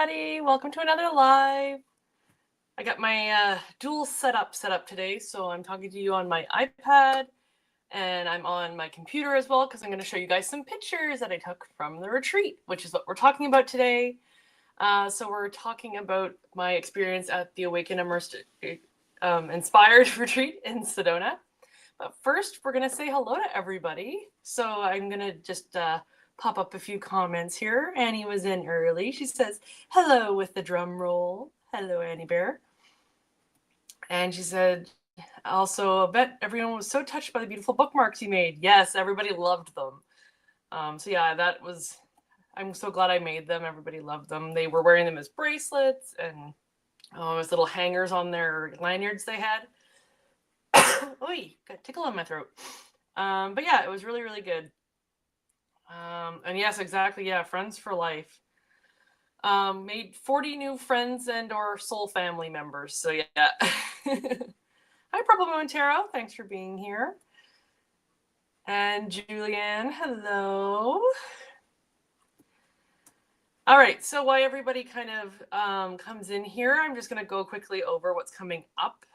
everybody. Welcome to another live. I got my dual setup set up today, so I'm talking to you on my iPad, and I'm on my computer as well because I'm going to show you guys some pictures that I took from the retreat, which is what we're talking about today. So we're talking about my experience at the Awaken Immersed Inspired Retreat in Sedona. But first, we're going to say hello to everybody. So I'm going to just pop up a few comments here. Annie was in early. She says, hello with the drum roll. Hello, Annie Bear. And she said, also, I bet everyone was so touched by the beautiful bookmarks you made. Yes, everybody loved them. So yeah, I'm so glad I made them. Everybody loved them. They were wearing them as bracelets and as little hangers on their lanyards they had. Oy, got a tickle in my throat. But yeah, it was really, really good. And yes, exactly. Yeah, friends for life. Made 40 new friends and or soul family members. So yeah. Hi, Purple Montero. Thanks for being here. And Julianne, hello. All right, so while everybody kind of comes in here, I'm just going to go quickly over what's coming up.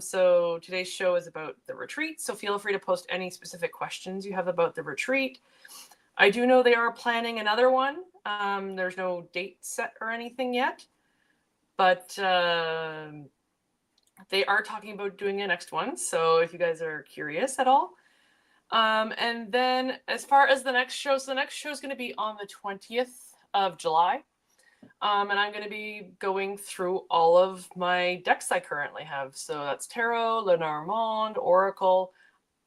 So today's show is about the retreat, so feel free to post any specific questions you have about the retreat. I do know they are planning another one. There's no date set or anything yet, but they are talking about doing a next one, so if you guys are curious at all. And then as far as the next show, so the next show is going to be on the 20th of July. And I'm going to be going through all of my decks I currently have. So that's Tarot, Lenormand, Oracle.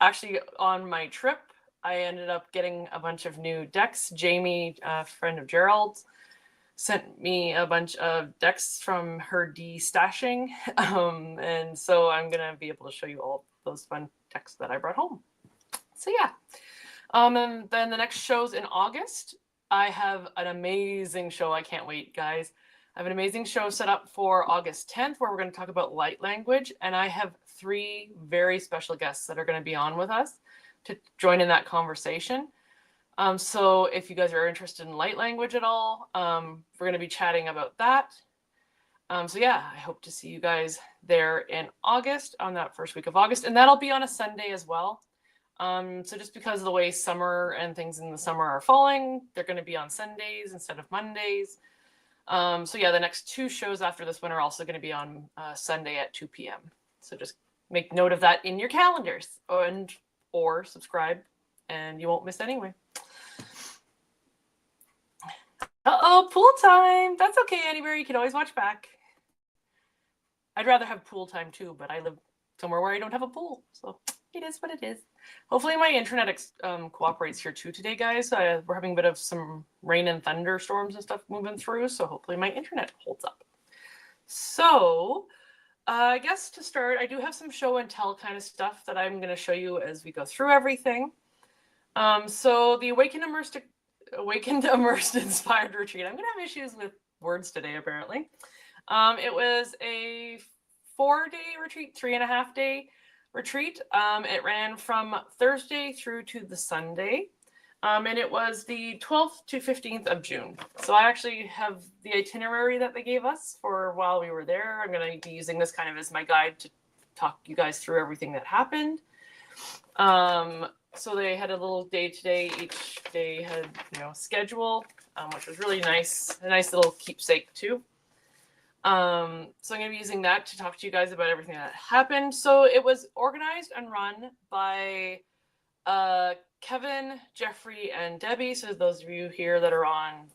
Actually, on my trip, I ended up getting a bunch of new decks. Jamie, a friend of Gerald's, sent me a bunch of decks from her de-stashing. And so I'm going to be able to show you all those fun decks that I brought home. So yeah. And then the next show's in August. I have an amazing show. I can't wait, guys. I have an amazing show set up for August 10th where we're going to talk about light language. And I have 3 very special guests that are going to be on with us to join in that conversation. So if you guys are interested in light language at all, we're going to be chatting about that. So yeah, I hope to see you guys there in August, on that first week of August. And that'll be on a Sunday as well. So just because of the way summer and things in the summer are falling, they're going to be on Sundays instead of Mondays. So yeah, the next 2 shows after this one are also going to be on Sunday at 2 p.m. So just make note of that in your calendars or subscribe and you won't miss anyway. Uh-oh, pool time. That's okay, anywhere. You can always watch back. I'd rather have pool time too, but I live somewhere where I don't have a pool. So it is what it is. Hopefully my internet cooperates here too today, guys. We're having a bit of some rain and thunderstorms and stuff moving through, so hopefully my internet holds up. So I guess to start, I do have some show and tell kind of stuff that I'm going to show you as we go through everything. So the Awakened Immersed Inspired Retreat. I'm going to have issues with words today, apparently. It was a 4-day retreat, 3.5-day retreat. It ran from Thursday through to the Sunday, and it was the 12th to 15th of June. So I actually have the itinerary that they gave us for while we were there. I'm going to be using this kind of as my guide to talk you guys through everything that happened. So they had a little day-to-day. Each day had, schedule, which was really nice. A nice little keepsake too. So I'm going to be using that to talk to you guys about everything that happened. So it was organized and run by Kevin, Jeffrey, and Debbie. So those of you here that are on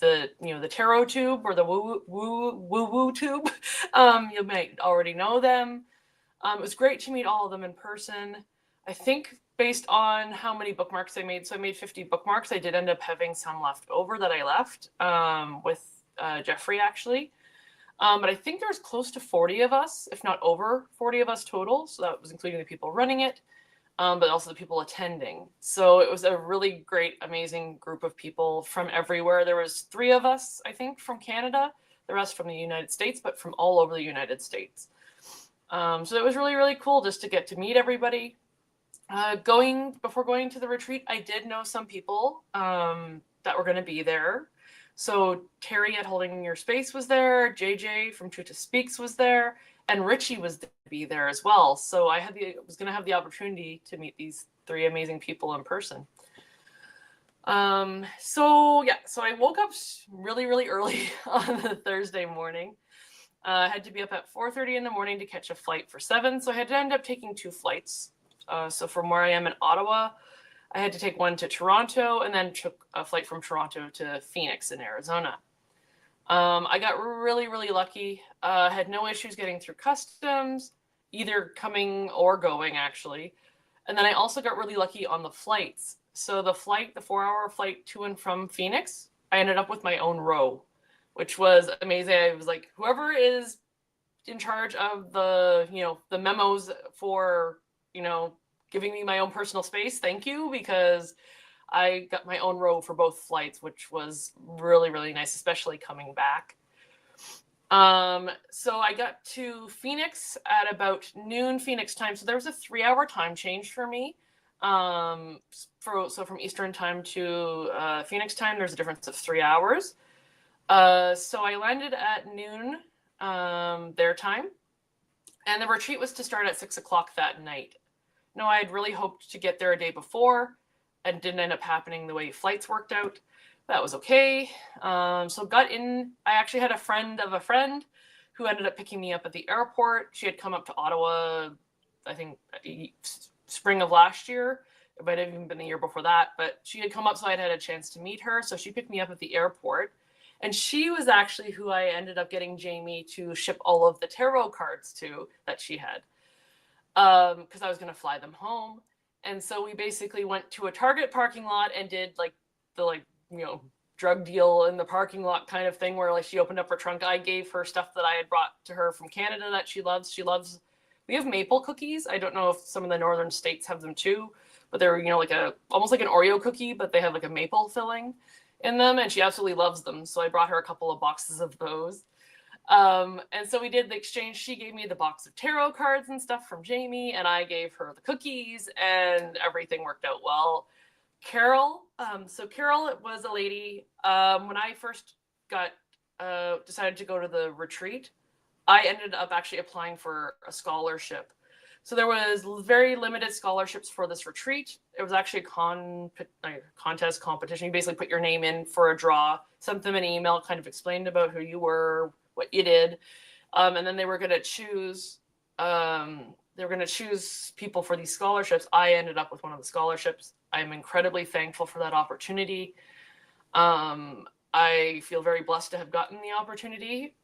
the tarot tube or the woo tube, you might already know them. It was great to meet all of them in person. I think based on how many bookmarks I made, so I made 50 bookmarks. I did end up having some left over that I left with Jeffrey actually. But I think there's close to 40 of us, if not over 40 of us total. So that was including the people running it, but also the people attending. So it was a really great, amazing group of people from everywhere. There was 3 of us, I think, from Canada, the rest from the United States, but from all over the United States. So it was really, really cool just to get to meet everybody. Before going to the retreat, I did know some people that were going to be there. So Terry at Holding Your Space was there, JJ from Tuta Speaks was there, and Richie was to be there as well. So I was going to have the opportunity to meet these three amazing people in person. So I woke up really, really early on the Thursday morning. I had to be up at 4:30 in the morning to catch a flight for 7, so I had to end up taking 2 flights. So from where I am in Ottawa, I had to take one to Toronto and then took a flight from Toronto to Phoenix in Arizona. I got really, really lucky. Had no issues getting through customs, either coming or going, actually. And then I also got really lucky on the flights. So the 4-hour flight to and from Phoenix, I ended up with my own row, which was amazing. I was like, whoever is in charge of the memos for, giving me my own personal space, thank you, because I got my own row for both flights, which was really, really nice, especially coming back. So I got to Phoenix at about noon Phoenix time. So there was a 3-hour time change for me. So from Eastern time to Phoenix time, there's a difference of 3 hours. So I landed at noon their time, and the retreat was to start at 6 o'clock that night. No, I had really hoped to get there a day before, and didn't end up happening the way flights worked out. That was okay. So got in. I actually had a friend of a friend who ended up picking me up at the airport. She had come up to Ottawa, I think, spring of last year. It might have even been the year before that, but she had come up, so I had a chance to meet her. So she picked me up at the airport. And she was actually who I ended up getting Jamie to ship all of the tarot cards to that she had. Because I was going to fly them home. And so we basically went to a Target parking lot and did the drug deal in the parking lot kind of thing, where she opened up her trunk. I gave her stuff that I had brought to her from Canada that she loves. We have maple cookies. I don't know if some of the northern states have them too, but they're, almost like an Oreo cookie, but they have like a maple filling in them, and she absolutely loves them. So I brought her a couple of boxes of those. And so we did the exchange. She gave me the box of tarot cards and stuff from Jamie, and I gave her the cookies, and everything worked out well. Carol, Carol was a lady. When I first decided to go to the retreat, I ended up actually applying for a scholarship. So there was very limited scholarships for this retreat. It was actually a contest competition. You basically put your name in for a draw, sent them an email, kind of explained about who you were, what you did, and then they were going to choose. People for these scholarships. I ended up with one of the scholarships. I'm incredibly thankful for that opportunity. I feel very blessed to have gotten the opportunity.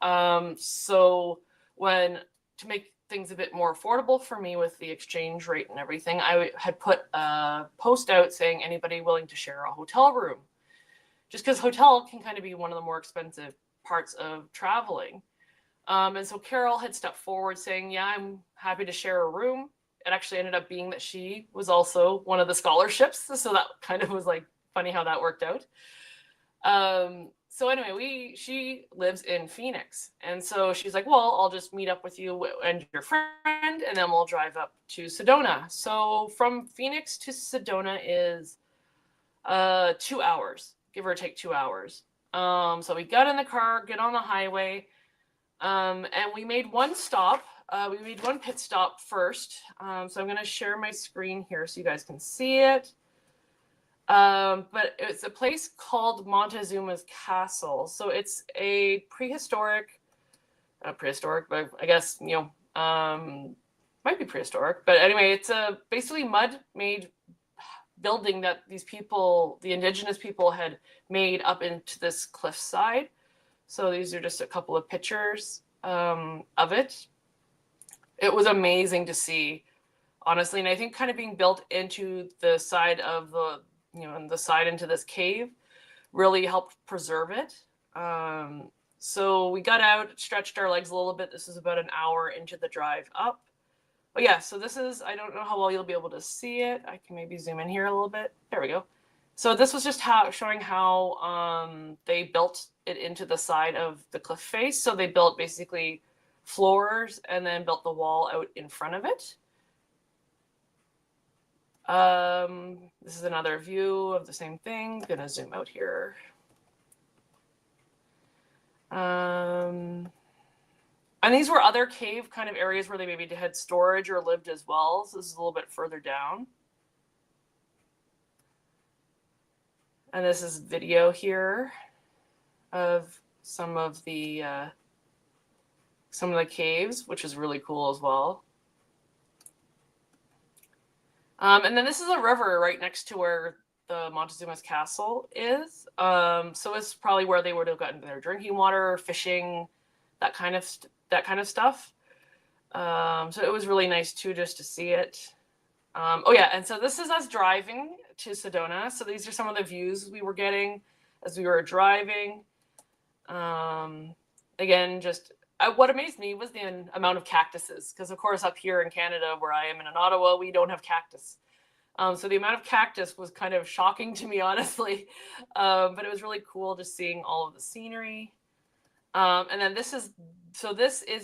So to make things a bit more affordable for me with the exchange rate and everything, I had put a post out saying anybody willing to share a hotel room, just because hotel can kind of be one of the more expensive parts of traveling. And so Carol had stepped forward saying, yeah, I'm happy to share a room. It actually ended up being that she was also one of the scholarships. So that kind of was funny how that worked out. So anyway, she lives in Phoenix. And so she's like, well, I'll just meet up with you and your friend, and then we'll drive up to Sedona. So from Phoenix to Sedona is 2 hours, give or take 2 hours. So we got in the car, get on the highway, and we made one stop. We made one pit stop first. So I'm going to share my screen here so you guys can see it. But it's a place called Montezuma's Castle. So it's a prehistoric, but I guess, might be prehistoric. But anyway, it's a basically mud-made building that the indigenous people had made up into this cliffside. So these are just a couple of pictures of it. It was amazing to see, honestly. And I think kind of being built into the side of the side into this cave really helped preserve it. So we got out, stretched our legs a little bit. This is about an hour into the drive up. But yeah, so this is, I don't know how well you'll be able to see it. I can maybe zoom in here a little bit. There we go. So this was just showing how they built it into the side of the cliff face. So they built basically floors and then built the wall out in front of it. This is another view of the same thing. Gonna zoom out here. And these were other cave kind of areas where they maybe had storage or lived as well. So this is a little bit further down. And this is video here of some of the caves, which is really cool as well. And then this is a river right next to where the Montezuma's castle is. So it's probably where they would have gotten their drinking water, fishing, that kind of stuff. So it was really nice too, just to see it. Oh yeah, and so this is us driving to Sedona. So these are some of the views we were getting as we were driving. Again, just what amazed me was the amount of cactuses, because of course up here in Canada, where I am in Ottawa, we don't have cactus. So the amount of cactus was kind of shocking to me, honestly. But it was really cool just seeing all of the scenery. And then this is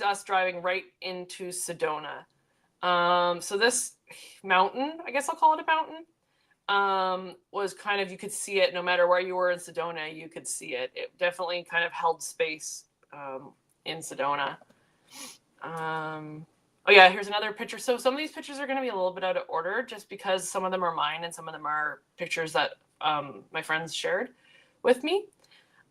us driving right into Sedona. So this mountain, I guess I'll call it a mountain, was kind of, you could see it no matter where you were in Sedona, you could see it. It definitely kind of held space in Sedona. Oh yeah, here's another picture. So some of these pictures are going to be a little bit out of order just because some of them are mine and some of them are pictures that my friends shared with me.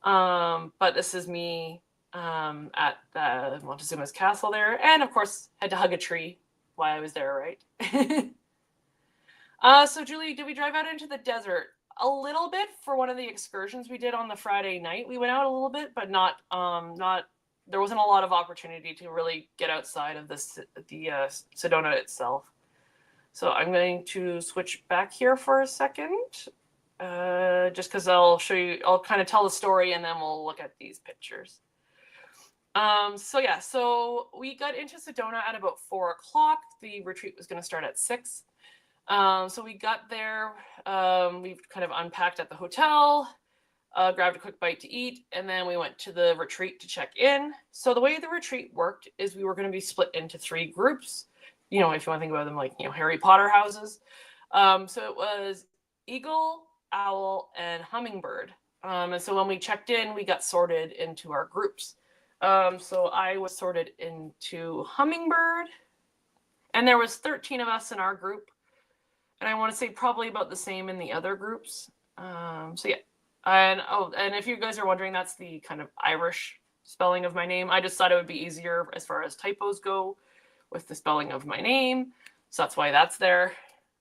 But this is me at the Montezuma's castle there. And of course, had to hug a tree while I was there, right? So Julie, did we drive out into the desert? A little bit for one of the excursions we did on the Friday night. We went out a little bit, but not there wasn't a lot of opportunity to really get outside of the Sedona itself. So I'm going to switch back here for a second, just because I'll show you, I'll kind of tell the story and then we'll look at these pictures. So yeah, so we got into Sedona at about 4 o'clock. The retreat was going to start at 6. So we got there, we kind of unpacked at the hotel, grabbed a quick bite to eat, and then we went to the retreat to check in. So the way the retreat worked is we were going to be split into 3 groups. You know, if you want to think about them like, you know, Harry Potter houses. So it was Eagle, Owl, and Hummingbird. And so when we checked in, we got sorted into our groups. So I was sorted into Hummingbird, and there was 13 of us in our group. And I want to say probably about the same in the other groups. So yeah. And if you guys are wondering, that's the kind of Irish spelling of my name. I just thought it would be easier as far as typos go with the spelling of my name. So that's why that's there.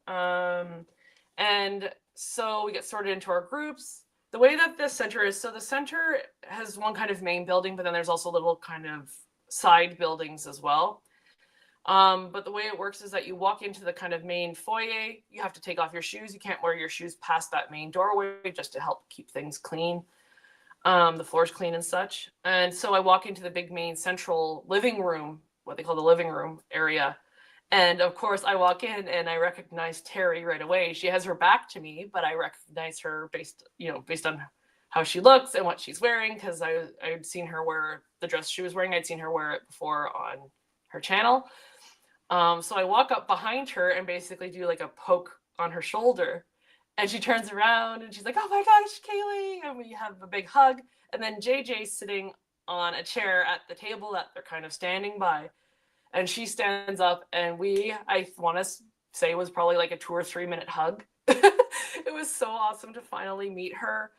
And so we get sorted into our groups. The way that this center is, so the center has one kind of main building, but then there's also little kind of side buildings as well. But the way it works is that you walk into the kind of main foyer, you have to take off your shoes. You can't wear your shoes past that main doorway just to help keep things clean. The floor's clean and such. And so I walk into the big main central living room, what they call the living room area. And of course I walk in and I recognize Terry right away. She has her back to me, but I recognize her based on how she looks and what she's wearing, because I'd seen her wear the dress she was wearing. I'd seen her wear it before on her channel. So I walk up behind her and basically do like a poke on her shoulder. And she turns around and she's like, "Oh my gosh, Kaylee." And we have a big hug. And then JJ's sitting on a chair at the table that they're kind of standing by. And she stands up and I want to say it was probably like a 2 or 3 minute hug. It was so awesome to finally meet her.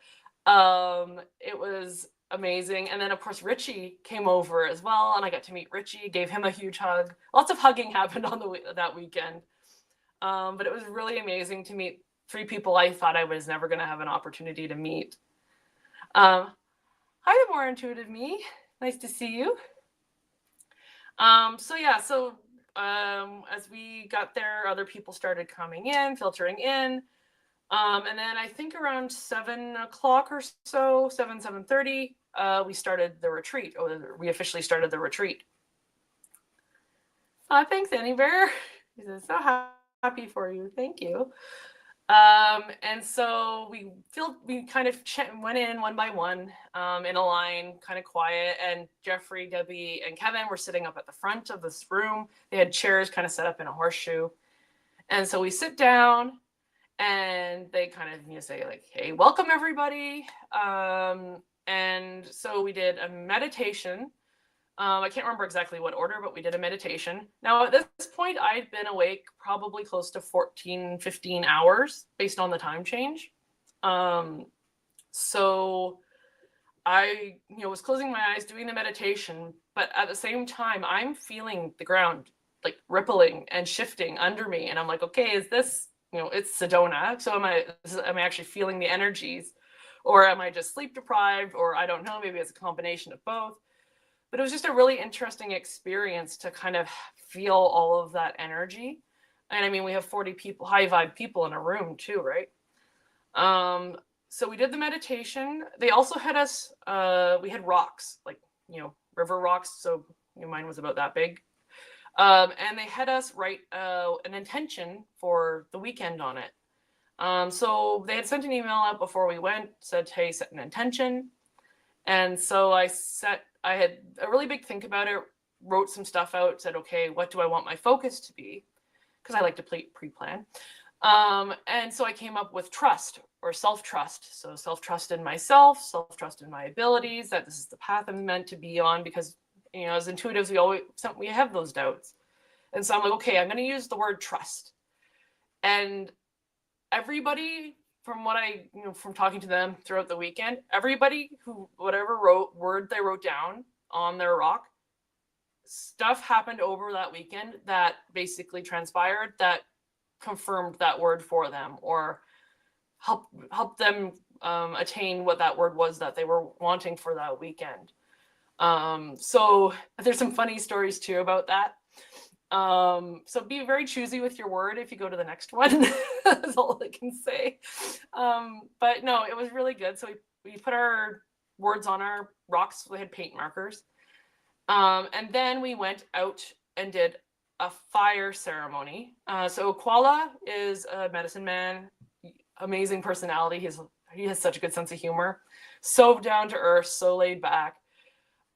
It was amazing. And then of course Richie came over as well, and I got to meet Richie, gave him a huge hug. Lots of hugging happened on that weekend. But it was really amazing to meet 3 people I thought I was never going to have an opportunity to meet. Hi, the more intuitive me. Nice to see you. So yeah, as we got there, other people started coming in, filtering in. And then I think around 7 o'clock or so, 7:30, we started the retreat. We officially started the retreat. Thanks, Annie Bear. He says, so happy for you. Thank you. And so we kind of went in one by one, in a line, kind of quiet. And Jeffrey, Debbie, and Kevin were sitting up at the front of this room. They had chairs kind of set up in a horseshoe. And so we sit down and they kind of say like, "Hey, welcome everybody." And so we did a meditation. I can't remember exactly what order, but we did a meditation. Now, at this point, I'd been awake probably close to 14, 15 hours based on the time change. So I, was closing my eyes, doing the meditation, but at the same time, I'm feeling the ground like rippling and shifting under me. And I'm like, okay, is this, it's Sedona. So am I actually feeling the energies, or am I just sleep deprived? Or I don't know, maybe it's a combination of both. But it was just a really interesting experience to kind of feel all of that energy. And I mean, we have 40 people, high vibe people in a room too, right? So we did the meditation. They also had us, we had rocks, like, river rocks. So mine was about that big. And they had us write an intention for the weekend on it. So they had sent an email out before we went, said, hey, set an intention. And so I had a really big think about it, wrote some stuff out, said, okay, what do I want my focus to be? Because I like to pre-plan. And so I came up with trust, or self-trust. So self-trust in myself, self-trust in my abilities, that this is the path I'm meant to be on, because, as intuitives, we have those doubts. And so I'm like, okay, I'm going to use the word trust. And everybody, from what I, from talking to them throughout the weekend, everybody who, whatever word they wrote down on their rock, stuff happened over that weekend that basically transpired that confirmed that word for them, or help them attain what that word was that they were wanting for that weekend. So there's some funny stories too about that. So be very choosy with your word if you go to the next one. That's all I can say. But no, it was really good. So we put our words on our rocks. We had paint markers. And then we went out and did a fire ceremony. So Koala is a medicine man, amazing personality. He has such a good sense of humor, so down to earth, so laid back.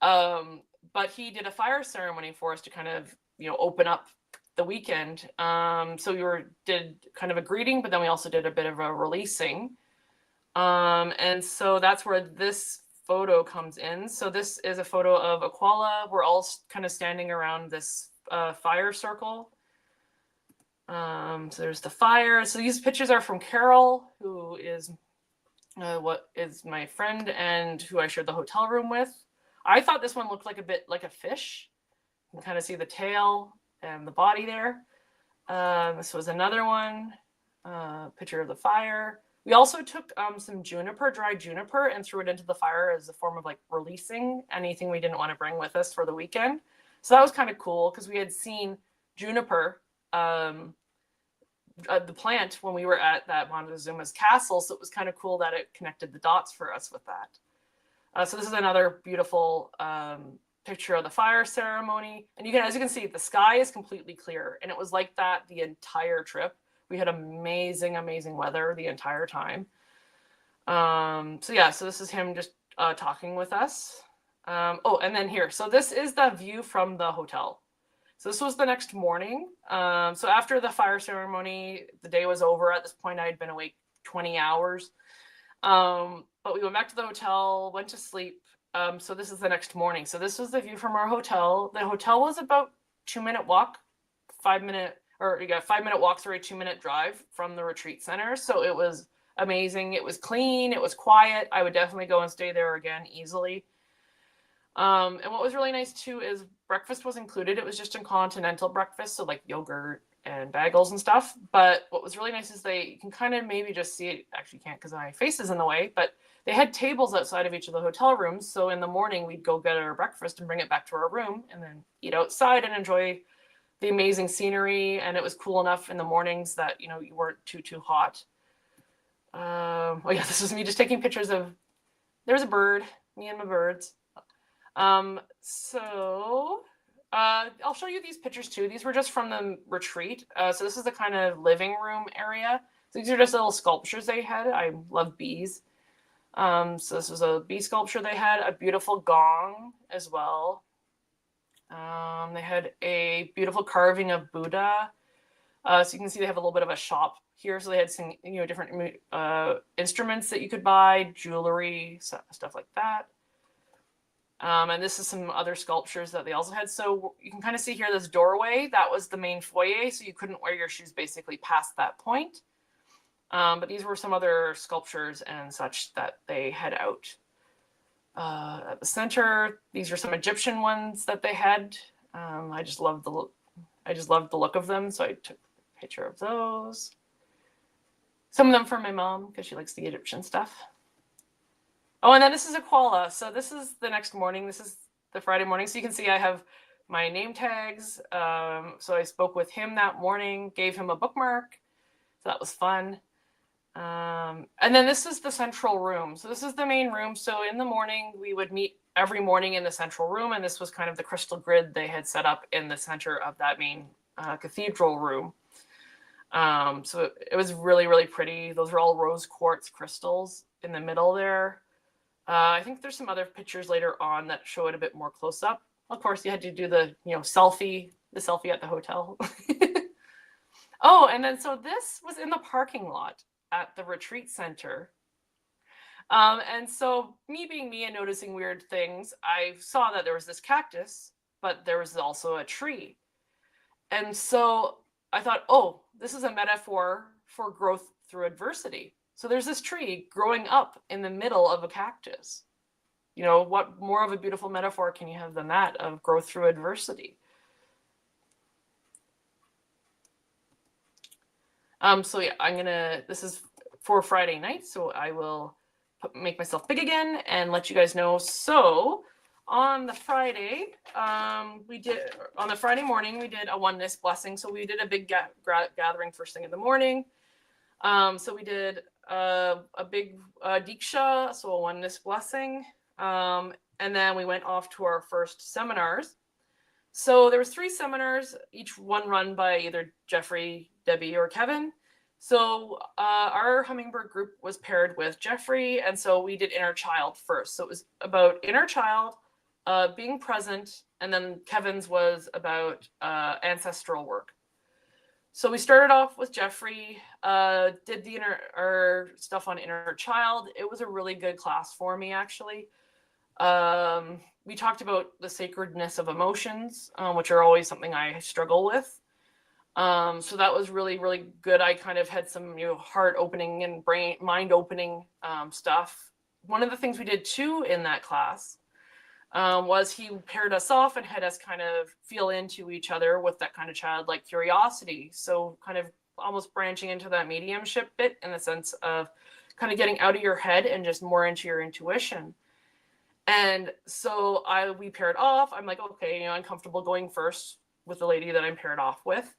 But he did a fire ceremony for us to kind of, open up the weekend. So we did kind of a greeting, but then we also did a bit of a releasing. And so that's where this photo comes in. So this is a photo of a koala. We're all kind of standing around this fire circle. So there's the fire. So these pictures are from Carol, who is what is my friend and who I shared the hotel room with. I thought this one looked like a bit like a fish. You can kind of see the tail and the body there. This was another one, picture of the fire. We also took some dry juniper, and threw it into the fire as a form of like releasing anything we didn't want to bring with us for the weekend. So that was kind of cool, because we had seen juniper, the plant, when we were at that Montezuma's castle. So it was kind of cool that it connected the dots for us with that. So this is another beautiful picture of the fire ceremony. And as you can see, the sky is completely clear. And it was like that the entire trip. We had amazing, amazing weather the entire time. So this is him just talking with us. And then here. So this is the view from the hotel. So this was the next morning. So after the fire ceremony, the day was over. At this point, I had been awake 20 hours. But we went back to the hotel, went to sleep. So this is the next morning. So this was the view from our hotel. The hotel was about 2-minute walk, 5-minute, or you got 5-minute walk through a 2-minute drive from the retreat center. So it was amazing. It was clean. It was quiet. I would definitely go and stay there again easily. And what was really nice too is breakfast was included. It was just a continental breakfast, so like yogurt and bagels and stuff. But what was really nice is you can kind of maybe just see it. Actually, can't because my face is in the way. But they had tables outside of each of the hotel rooms. So in the morning, we'd go get our breakfast and bring it back to our room, and then eat outside and enjoy the amazing scenery. And it was cool enough in the mornings that you weren't too hot. This is me just taking pictures of. There's a bird. Me and my birds. I'll show you these pictures too. These were just from the retreat. So this is the kind of living room area. So these are just little sculptures they had. I love bees. So this was a bee sculpture they had, a beautiful gong as well. They had a beautiful carving of Buddha. So you can see they have a little bit of a shop here. So they had some, different instruments that you could buy, jewelry, stuff like that. And this is some other sculptures that they also had. So you can kind of see here this doorway. That was the main foyer. So you couldn't wear your shoes basically past that point. But these were some other sculptures and such that they had out. At the center, these are some Egyptian ones that they had. I just loved the look of them, so I took a picture of those. Some of them for my mom because she likes the Egyptian stuff. Oh, and then this is a koala. So this is the next morning. This is the Friday morning. So you can see I have my name tags. So I spoke with him that morning, gave him a bookmark. So that was fun. And then this is the central room. So this is the main room. So in the morning, we would meet every morning in the central room. And this was kind of the crystal grid they had set up in the center of that main cathedral room. So it was really, really pretty. Those are all rose quartz crystals in the middle there. I think there's some other pictures later on that show it a bit more close up. Of course, you had to do the, selfie at the hotel. Oh, and then so this was in the parking lot at the retreat center. And so me being me and noticing weird things, I saw that there was this cactus, but there was also a tree. And so I thought, oh, this is a metaphor for growth through adversity. So there's this tree growing up in the middle of a cactus. What more of a beautiful metaphor can you have than that of growth through adversity? So yeah, this is for Friday night, so I will make myself big again and let you guys know. So on the Friday, on the Friday morning, we did a oneness blessing. So we did a big gathering first thing in the morning. So we did a big Diksha, so a oneness blessing. And then we went off to our first seminars. So there was 3 seminars, each one run by either Jeffrey, Debbie, or Kevin. So our hummingbird group was paired with Jeffrey, and so we did inner child first. So it was about inner child, being present, and then Kevin's was about ancestral work. So we started off with Jeffrey, did the our stuff on inner child. It was a really good class for me, actually. We talked about the sacredness of emotions, which are always something I struggle with. So that was really, really good. I kind of had some heart opening and mind opening stuff. One of the things we did too in that class was he paired us off and had us kind of feel into each other with that kind of childlike curiosity. So kind of almost branching into that mediumship bit in the sense of kind of getting out of your head and just more into your intuition. And so we paired off. I'm like, okay, I'm comfortable going first with the lady that I'm paired off with.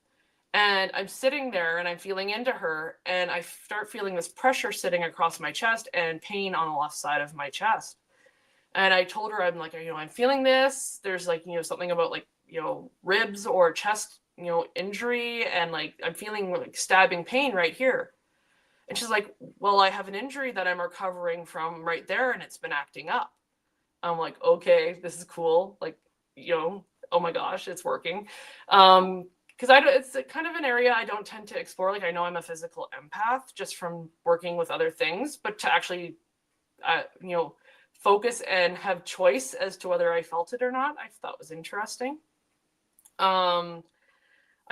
And I'm sitting there and I'm feeling into her, and I start feeling this pressure sitting across my chest and pain on the left side of my chest. And I told her, I'm like, I'm feeling this. There's like, something about like, ribs or chest, injury. And like, I'm feeling like stabbing pain right here. And she's like, well, I have an injury that I'm recovering from right there, and it's been acting up. I'm like, okay, this is cool. Like, oh my gosh, it's working. Because it's kind of an area I don't tend to explore. Like, I know I'm a physical empath just from working with other things, but to actually, focus and have choice as to whether I felt it or not, I thought was interesting. I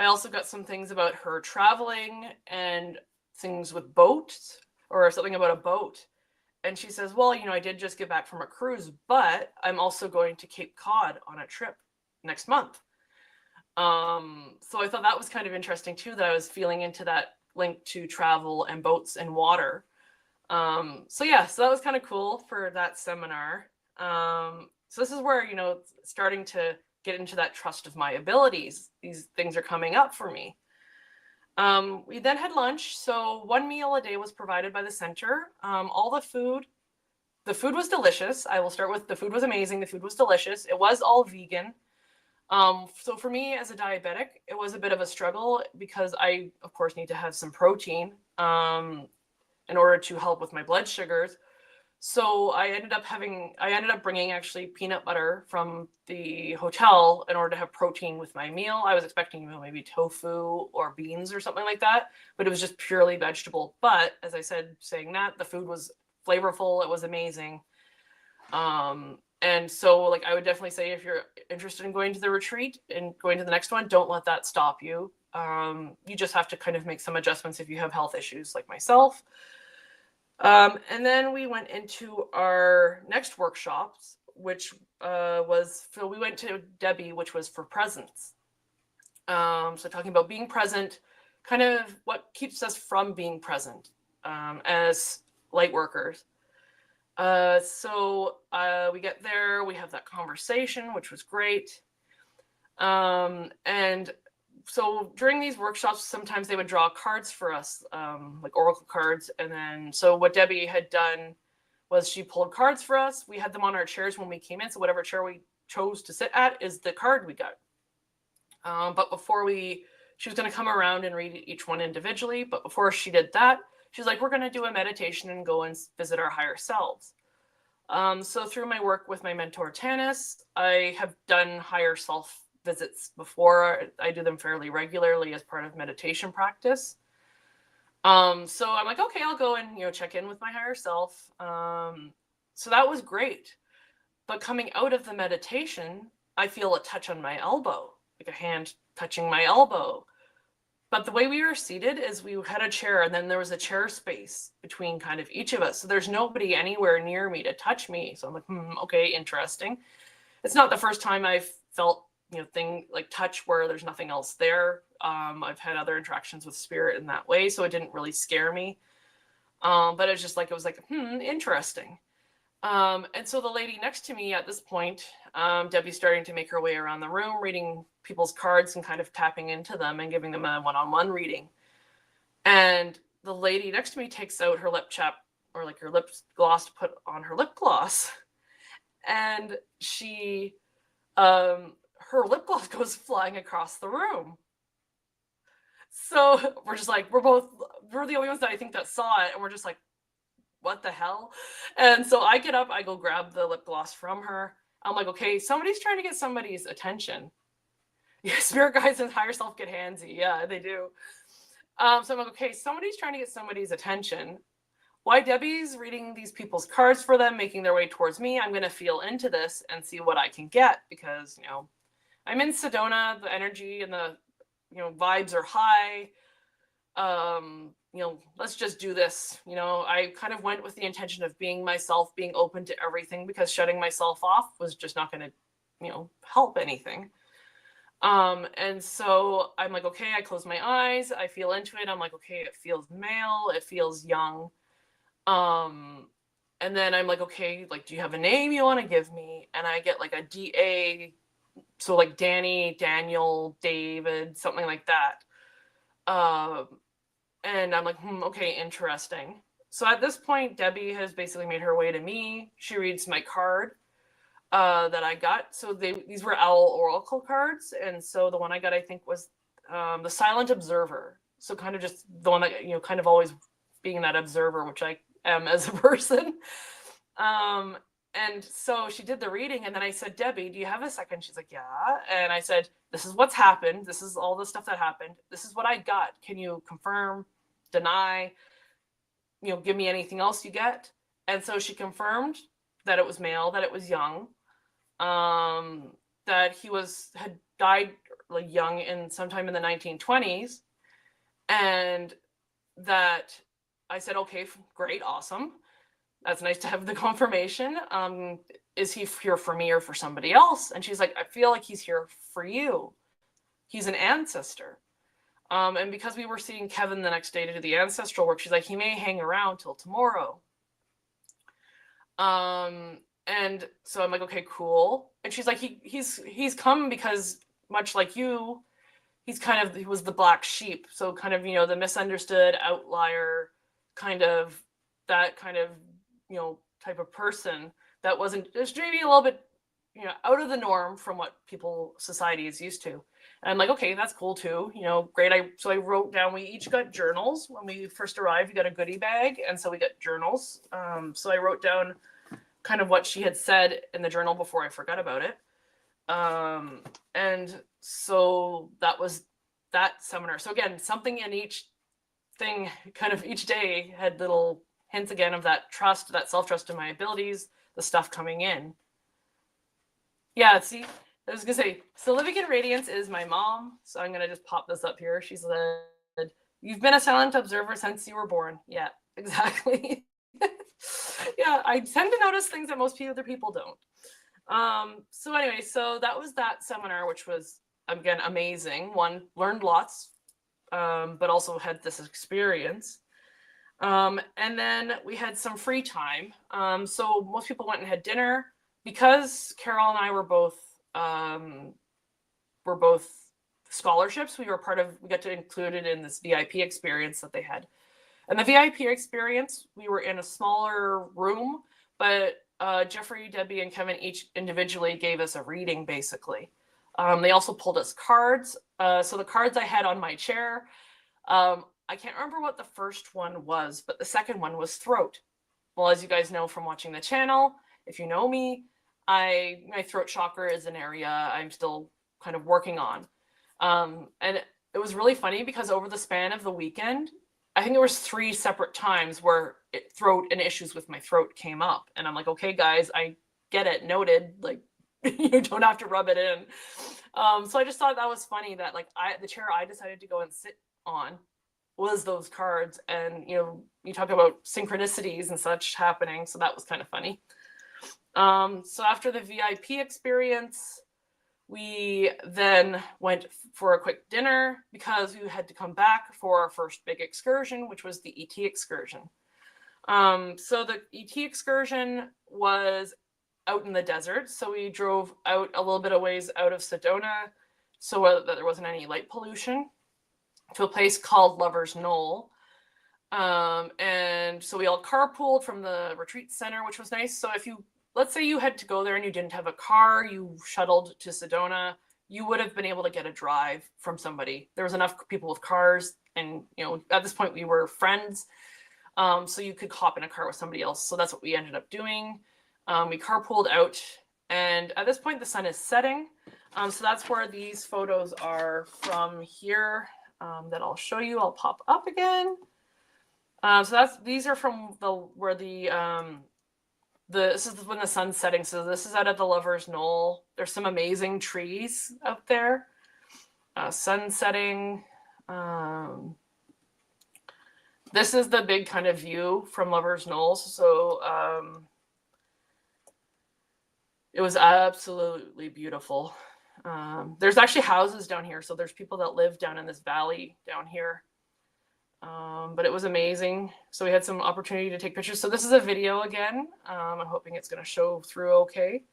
also got some things about her traveling and things with boats, or something about a boat. And she says, well, I did just get back from a cruise, but I'm also going to Cape Cod on a trip next month. So I thought that was kind of interesting too, that I was feeling into that link to travel and boats and water. So that was kind of cool for that seminar. So this is where, starting to get into that trust of my abilities. These things are coming up for me. We then had lunch. So 1 meal a day was provided by the center. All the food was delicious. I will start with the food was amazing. The food was delicious. It was all vegan. So for me as a diabetic, it was a bit of a struggle because I, of course, need to have some protein in order to help with my blood sugars. So I ended up bringing actually peanut butter from the hotel in order to have protein with my meal. I was expecting, maybe tofu or beans or something like that, but it was just purely vegetable. But as I said, saying that, the food was flavorful. It was amazing. And so like I would definitely say, if you're interested in going to the retreat and going to the next one, don't let that stop you. You just have to kind of make some adjustments if you have health issues like myself. And then we went into our next workshops, which so we went to Debbie, which was for presence. So talking about being present, kind of what keeps us from being present as light workers. So we get there, we have that conversation, which was great. And so during these workshops, sometimes they would draw cards for us, like oracle cards. And then, so what Debbie had done was she pulled cards for us. We had them on our chairs when we came in. So whatever chair we chose to sit at is the card we got. But she was going to come around and read each one individually. But before she did that, she's like, we're going to do a meditation and go and visit our higher selves. So through my work with my mentor, Tanis, I have done higher self visits before. I do them fairly regularly as part of meditation practice. So I'm like, okay, I'll go and, check in with my higher self. So that was great. But coming out of the meditation, I feel a touch on my elbow, like a hand touching my elbow. But the way we were seated is we had a chair, and then there was a chair space between kind of each of us. So there's nobody anywhere near me to touch me. So I'm like, okay, interesting. It's not the first time I've felt, thing like touch where there's nothing else there. I've had other interactions with spirit in that way, so it didn't really scare me. But it was like, interesting. And so the lady next to me at this point, Debbie's starting to make her way around the room, reading people's cards and kind of tapping into them and giving them a one-on-one reading. And the lady next to me takes out her lip chap, or like her lip gloss, to put on her lip gloss. And she, her lip gloss goes flying across the room. So we're just like, we're the only ones that I think that saw it. And we're just like, what the hell? And so I get up, I go grab the lip gloss from her. I'm like, okay, somebody's trying to get somebody's attention. Yeah, spirit guides and higher self get handsy. Yeah, they do. So I'm like, okay, somebody's trying to get somebody's attention. Why Debbie's reading these people's cards for them, making their way towards me, I'm going to feel into this and see what I can get, because, I'm in Sedona, the energy and the, vibes are high. Let's just do this. I kind of went with the intention of being myself, being open to everything, because shutting myself off was just not going to, help anything. And so I'm like, okay, I close my eyes, I feel into it. I'm like, okay, it feels male, it feels young. And then I'm like, okay, like, do you have a name you want to give me? And I get like a DA, so like Danny, Daniel, David, something like that. And I'm like, okay, interesting. So at this point, Debbie has basically made her way to me. She reads my card that I got. So these were owl oracle cards. And so the one I got, I think, was the silent observer. So kind of just the one that, kind of always being that observer, which I am as a person. And so she did the reading, and then I said, Debbie, do you have a second? She's like, yeah. And I said, this is what's happened. This is all the stuff that happened. This is what I got. Can you confirm, deny, give me anything else you get? And so she confirmed that it was male, that it was young, that he had died like young in sometime in the 1920s. And that I said, okay, great, awesome. That's nice to have the confirmation. Is he here for me or for somebody else? And she's like, I feel like he's here for you. He's an ancestor. And because we were seeing Kevin the next day to do the ancestral work, she's like, he may hang around till tomorrow. And so I'm like, okay, cool. And she's like, he's come because, much like you, he was the black sheep. So kind of, the misunderstood outlier, kind of that kind of, type of person that wasn't just maybe a little bit, out of the norm from what society is used to. And I'm like, okay, that's cool too. You know, great. So I wrote down, we each got journals. When we first arrived, we got a goodie bag. And so we got journals. So I wrote down kind of what she had said in the journal before I forgot about it. And so that was that seminar. So again, something in each thing, kind of each day had little hints again of that trust, that self-trust in my abilities, the stuff coming in. Yeah, see, I was gonna say, so living in radiance is my mom. So I'm gonna just pop this up here. She said, "You've been a silent observer since you were born." Yeah, exactly. Yeah, I tend to notice things that most other people don't. So anyway, so that was that seminar, which was, again, amazing. One, learned lots, but also had this experience. And then we had some free time. So most people went and had dinner. Because Carol and I were both scholarships, we got to include it in this VIP experience that they had. And the VIP experience, we were in a smaller room, but Jeffrey, Debbie, and Kevin each individually gave us a reading, basically. They also pulled us cards. So the cards I had on my chair, I can't remember what the first one was, but the second one was throat. Well, as you guys know from watching the channel, if you know me, my throat chakra is an area I'm still kind of working on. And it was really funny because over the span of the weekend, I think there was 3 separate times where throat and issues with my throat came up. And I'm like, okay, guys, I get it, noted. Like, you don't have to rub it in. So I just thought that was funny that like the chair I decided to go and sit on was those cards. And, you know, you talk about synchronicities and such happening. So that was kind of funny. So after the VIP experience, we then went for a quick dinner because we had to come back for our first big excursion, which was the ET excursion. So the ET excursion was out in the desert. So we drove out a little bit of ways out of Sedona so that there wasn't any light pollution, to a place called Lover's Knoll. And so we all carpooled from the retreat center, which was nice. So let's say you had to go there and you didn't have a car, you shuttled to Sedona, you would have been able to get a drive from somebody. There was enough people with cars, and you know, at this point we were friends, so you could hop in a car with somebody else. So that's what we ended up doing. We carpooled out, and at this point the sun is setting. So that's where these photos are from here, that I'll show you. I'll pop up again. So these are from this is when the sun's setting. So this is out at the Lover's Knoll. There's some amazing trees out there. Sun setting. This is the big kind of view from Lover's Knoll. So it was absolutely beautiful. There's actually houses down here. So there's people that live down in this valley down here. But it was amazing. So we had some opportunity to take pictures. So this is a video again. I'm hoping it's going to show through okay.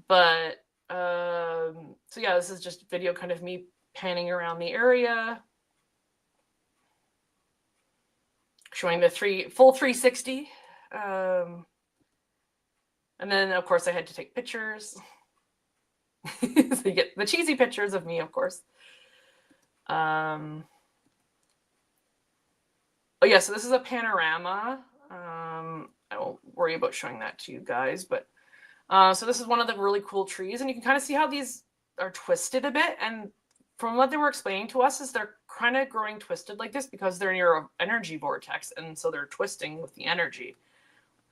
But so yeah, this is just video, kind of me panning around the area, showing the full 360. And then of course I had to take pictures. So you get the cheesy pictures of me, of course. Oh yeah, so this is a panorama. I won't worry about showing that to you guys, but so this is one of the really cool trees, and you can kind of see how these are twisted a bit. And from what they were explaining to us, is they're kind of growing twisted like this because they're near an energy vortex, and so they're twisting with the energy,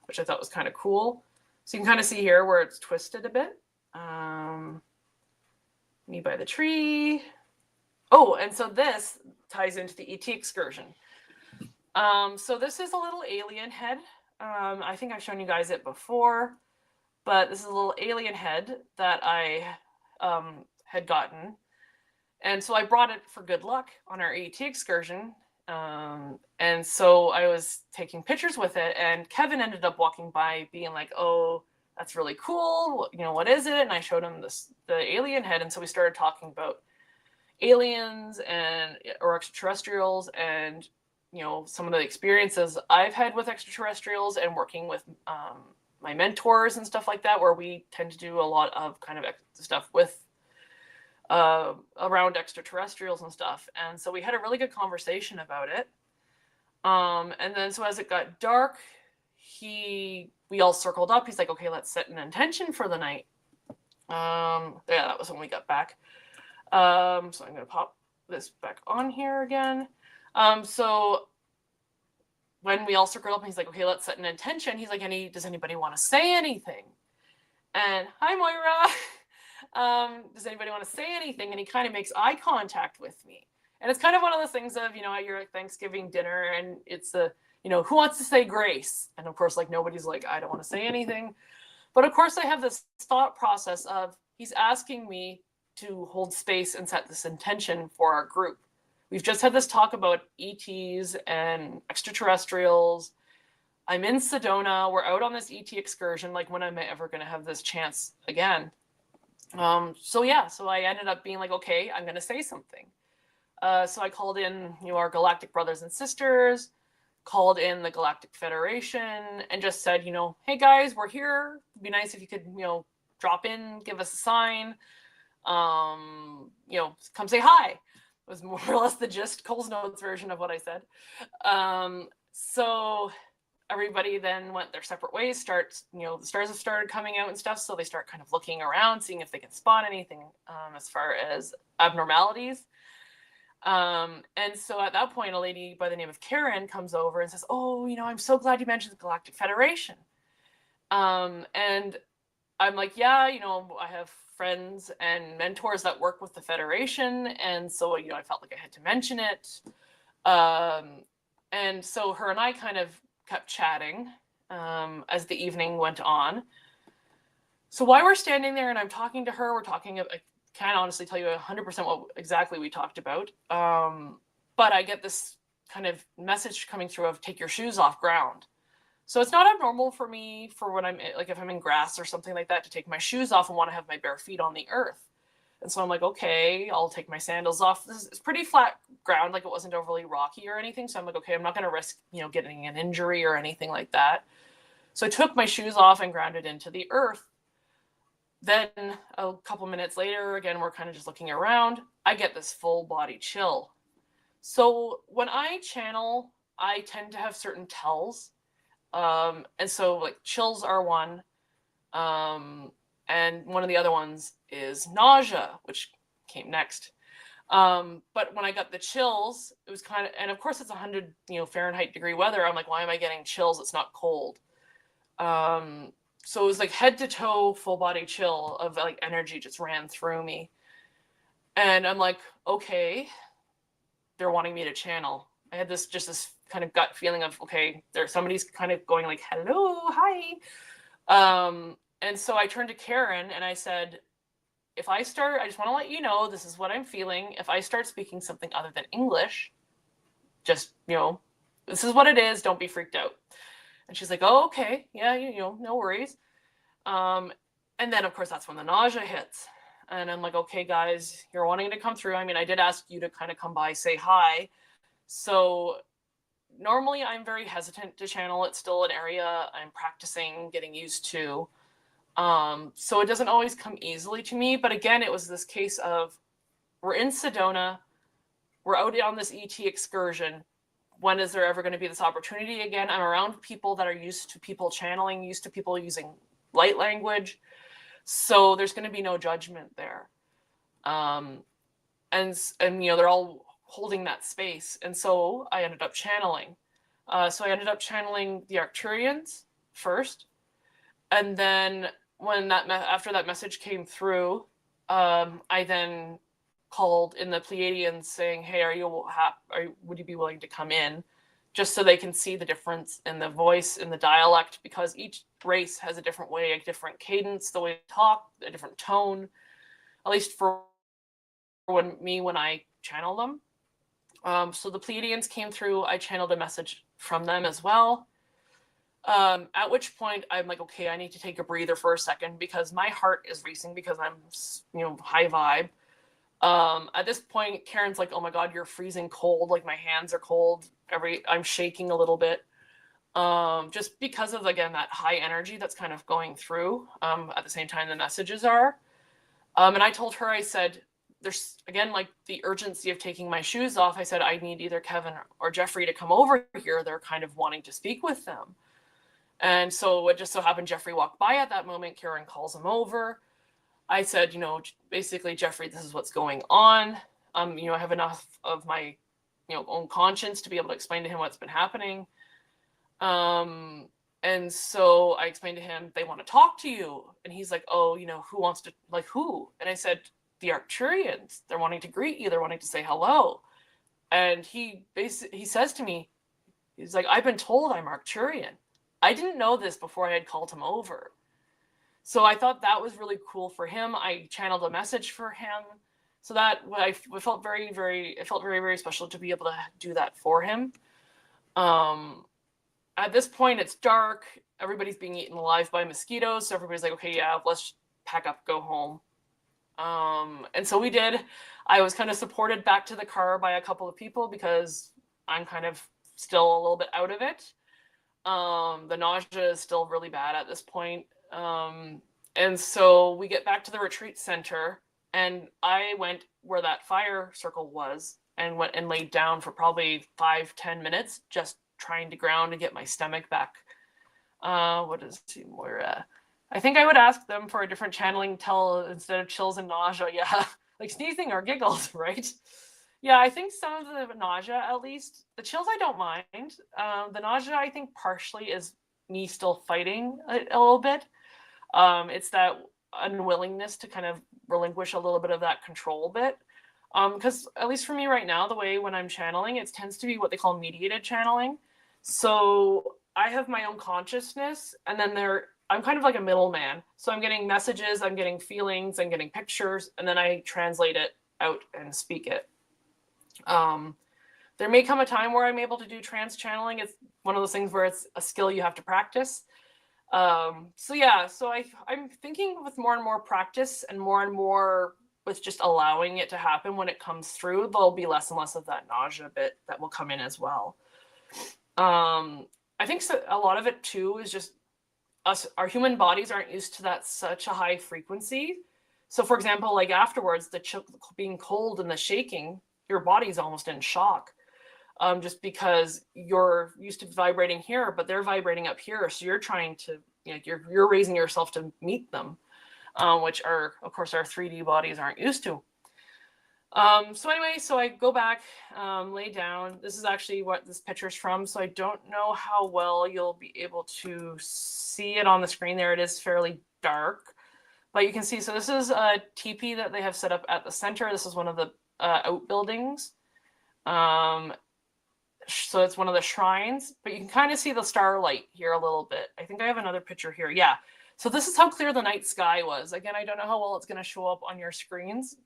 which I thought was kind of cool. So you can kind of see here where it's twisted a bit. Me by the tree. Oh, and so this ties into the ET excursion. So this is a little alien head. I think I've shown you guys it before, but this is a little alien head that I had gotten. And so I brought it for good luck on our ET excursion. And so I was taking pictures with it, and Kevin ended up walking by being like, oh, that's really cool. You know, what is it? And I showed him the alien head. And so we started talking about aliens or extraterrestrials, and you know, some of the experiences I've had with extraterrestrials and working with my mentors and stuff like that, where we tend to do a lot of kind of stuff with around extraterrestrials and stuff. And so we had a really good conversation about it. And then so as it got dark, we all circled up. He's like, okay, let's set an intention for the night. Yeah, that was when we got back. So I'm going to pop this back on here again. So when we all circled up, he's like, okay, let's set an intention. He's like, does anybody want to say anything? And hi, Moira. Does anybody want to say anything? And he kind of makes eye contact with me. And it's kind of one of those things of, at your Thanksgiving dinner, and it's who wants to say grace? And of course, like, nobody's like, I don't want to say anything. But of course, I have this thought process of, he's asking me to hold space and set this intention for our group. We've just had this talk about ETs and extraterrestrials. I'm in Sedona. We're out on this ET excursion. Like, when am I ever going to have this chance again? So I ended up being like, okay, I'm going to say something. So I called in, our galactic brothers and sisters, called in the Galactic Federation, and just said, hey guys, we're here. It'd be nice if you could, drop in, give us a sign, come say hi. It was more or less the gist, Cole's Notes version of what I said. So everybody then went their separate ways. The stars have started coming out and stuff, so they start kind of looking around, seeing if they can spot anything as far as abnormalities. And so at that point, a lady by the name of Karen comes over and says, oh, I'm so glad you mentioned the Galactic Federation. And I'm like, yeah, I have friends and mentors that work with the Federation. And so, I felt like I had to mention it. And so her and I kind of kept chatting as the evening went on. So while we're standing there and I'm talking to her, I can't honestly tell you 100% what exactly we talked about. But I get this kind of message coming through of take your shoes off ground. So it's not abnormal for me for when I'm like, if I'm in grass or something like that, to take my shoes off and want to have my bare feet on the earth. And so I'm like, okay, I'll take my sandals off. This is pretty flat ground. Like, it wasn't overly rocky or anything. So I'm like, okay, I'm not going to risk, getting an injury or anything like that. So I took my shoes off and grounded into the earth. Then a couple minutes later, again, we're kind of just looking around. I get this full body chill. So when I channel, I tend to have certain tells. And so like chills are one. And one of the other ones is nausea, which came next. But when I got the chills, it was kind of, and of course it's 100, Fahrenheit degree weather. I'm like, why am I getting chills? It's not cold. So it was like head to toe, full body chill of like energy just ran through me. And I'm like, okay, they're wanting me to channel. I had this kind of gut feeling of, okay, somebody's kind of going like, hello, hi. And so I turned to Karen and I said, I just want to let you know, this is what I'm feeling. If I start speaking something other than English, just, this is what it is. Don't be freaked out. And she's like, oh, okay. Yeah, no worries. And then, of course, that's when the nausea hits. And I'm like, okay, guys, you're wanting to come through. I mean, I did ask you to kind of come by, say hi. So normally I'm very hesitant to channel. It's still an area I'm practicing, getting used to. So it doesn't always come easily to me. But again, it was this case of, we're in Sedona. We're out on this ET excursion. When is there ever going to be this opportunity again? I'm around people that are used to people channeling, used to people using light language. So there's going to be no judgment there. And they're all holding that space. And so I ended up channeling. So I ended up channeling the Arcturians first. And then when after that message came through, I then called in the Pleiadians saying, hey, would you be willing to come in? Just so they can see the difference in the voice, in the dialect, because each race has a different way, a different cadence, the way they talk, a different tone, at least for when I channel them. So the Pleiadians came through. I channeled a message from them as well. At which point I'm like, okay, I need to take a breather for a second because my heart is racing because I'm, high vibe. At this point, Karen's like, oh my God, you're freezing cold. Like, my hands are cold. I'm shaking a little bit. Just because of, again, that high energy that's kind of going through, at the same time the messages are. And I told her, I said, there's again like the urgency of taking my shoes off. I said, I need either Kevin or Jeffrey to come over here. They're kind of wanting to speak with them. And so it just so happened Jeffrey walked by at that moment. Karen calls him over. I said, basically, Jeffrey, this is what's going on. I have enough of my, own conscience to be able to explain to him what's been happening. And so I explained to him, they want to talk to you. And he's like, oh, who wants to, like who? And I said, the Arcturians. They're wanting to greet you. They're wanting to say hello. And he says to me, he's like, I've been told I'm Arcturian. I didn't know this before I had called him over. So I thought that was really cool for him. I channeled a message for him. So that I felt very, very, it felt very, very special to be able to do that for him. At this point, it's dark. Everybody's being eaten alive by mosquitoes. So everybody's like, okay, yeah, let's pack up, go home. And so we did. I was kind of supported back to the car by a couple of people because I'm kind of still a little bit out of it. The nausea is still really bad at this point. And so we get back to the retreat center, and I went where that fire circle was and went and laid down for probably 5-10 minutes, just trying to ground and get my stomach back. What is Moira? I think I would ask them for a different channeling instead of chills and nausea. Yeah, like sneezing or giggles, right? Yeah, I think some of the nausea, at least. The chills I don't mind. The nausea, I think partially is me still fighting a little bit. It's that unwillingness to kind of relinquish a little bit of that control bit. Because at least for me right now, the way when I'm channeling, it tends to be what they call mediated channeling. So I have my own consciousness, and then I'm kind of like a middleman. So I'm getting messages, I'm getting feelings, I'm getting pictures, and then I translate it out and speak it. There may come a time where I'm able to do trance channeling. It's one of those things where it's a skill you have to practice. So I'm thinking with more and more practice and more with just allowing it to happen when it comes through, there'll be less and less of that nausea bit that will come in as well. I think a lot of it too is just our human bodies aren't used to that such a high frequency. So for example, like afterwards, being cold and the shaking, your body's almost in shock. Just because you're used to vibrating here, but they're vibrating up here. So you're trying to, you're raising yourself to meet them, which are, of course, our 3D bodies aren't used to. So I go back, lay down. This is actually what this picture's from. So I don't know how well you'll be able to see it on the screen there. It is fairly dark, but you can see, so this is a teepee that they have set up at the center. This is one of the outbuildings. So it's one of the shrines, but you can kind of see the starlight here a little bit. I think I have another picture here. Yeah. So this is how clear the night sky was. Again, I don't know how well it's going to show up on your screens,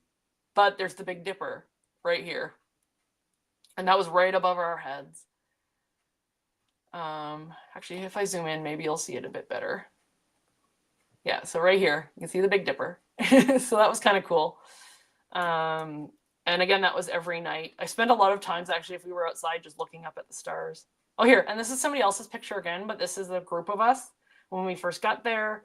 but there's the Big Dipper right here. And that was right above our heads. Actually, if I zoom in, maybe you'll see it a bit better. Yeah, so right here, you can see the Big Dipper. So that was kind of cool. And again, that was every night. I spent a lot of times, actually, if we were outside, just looking up at the stars. Oh, here, and this is somebody else's picture again, but this is a group of us when we first got there.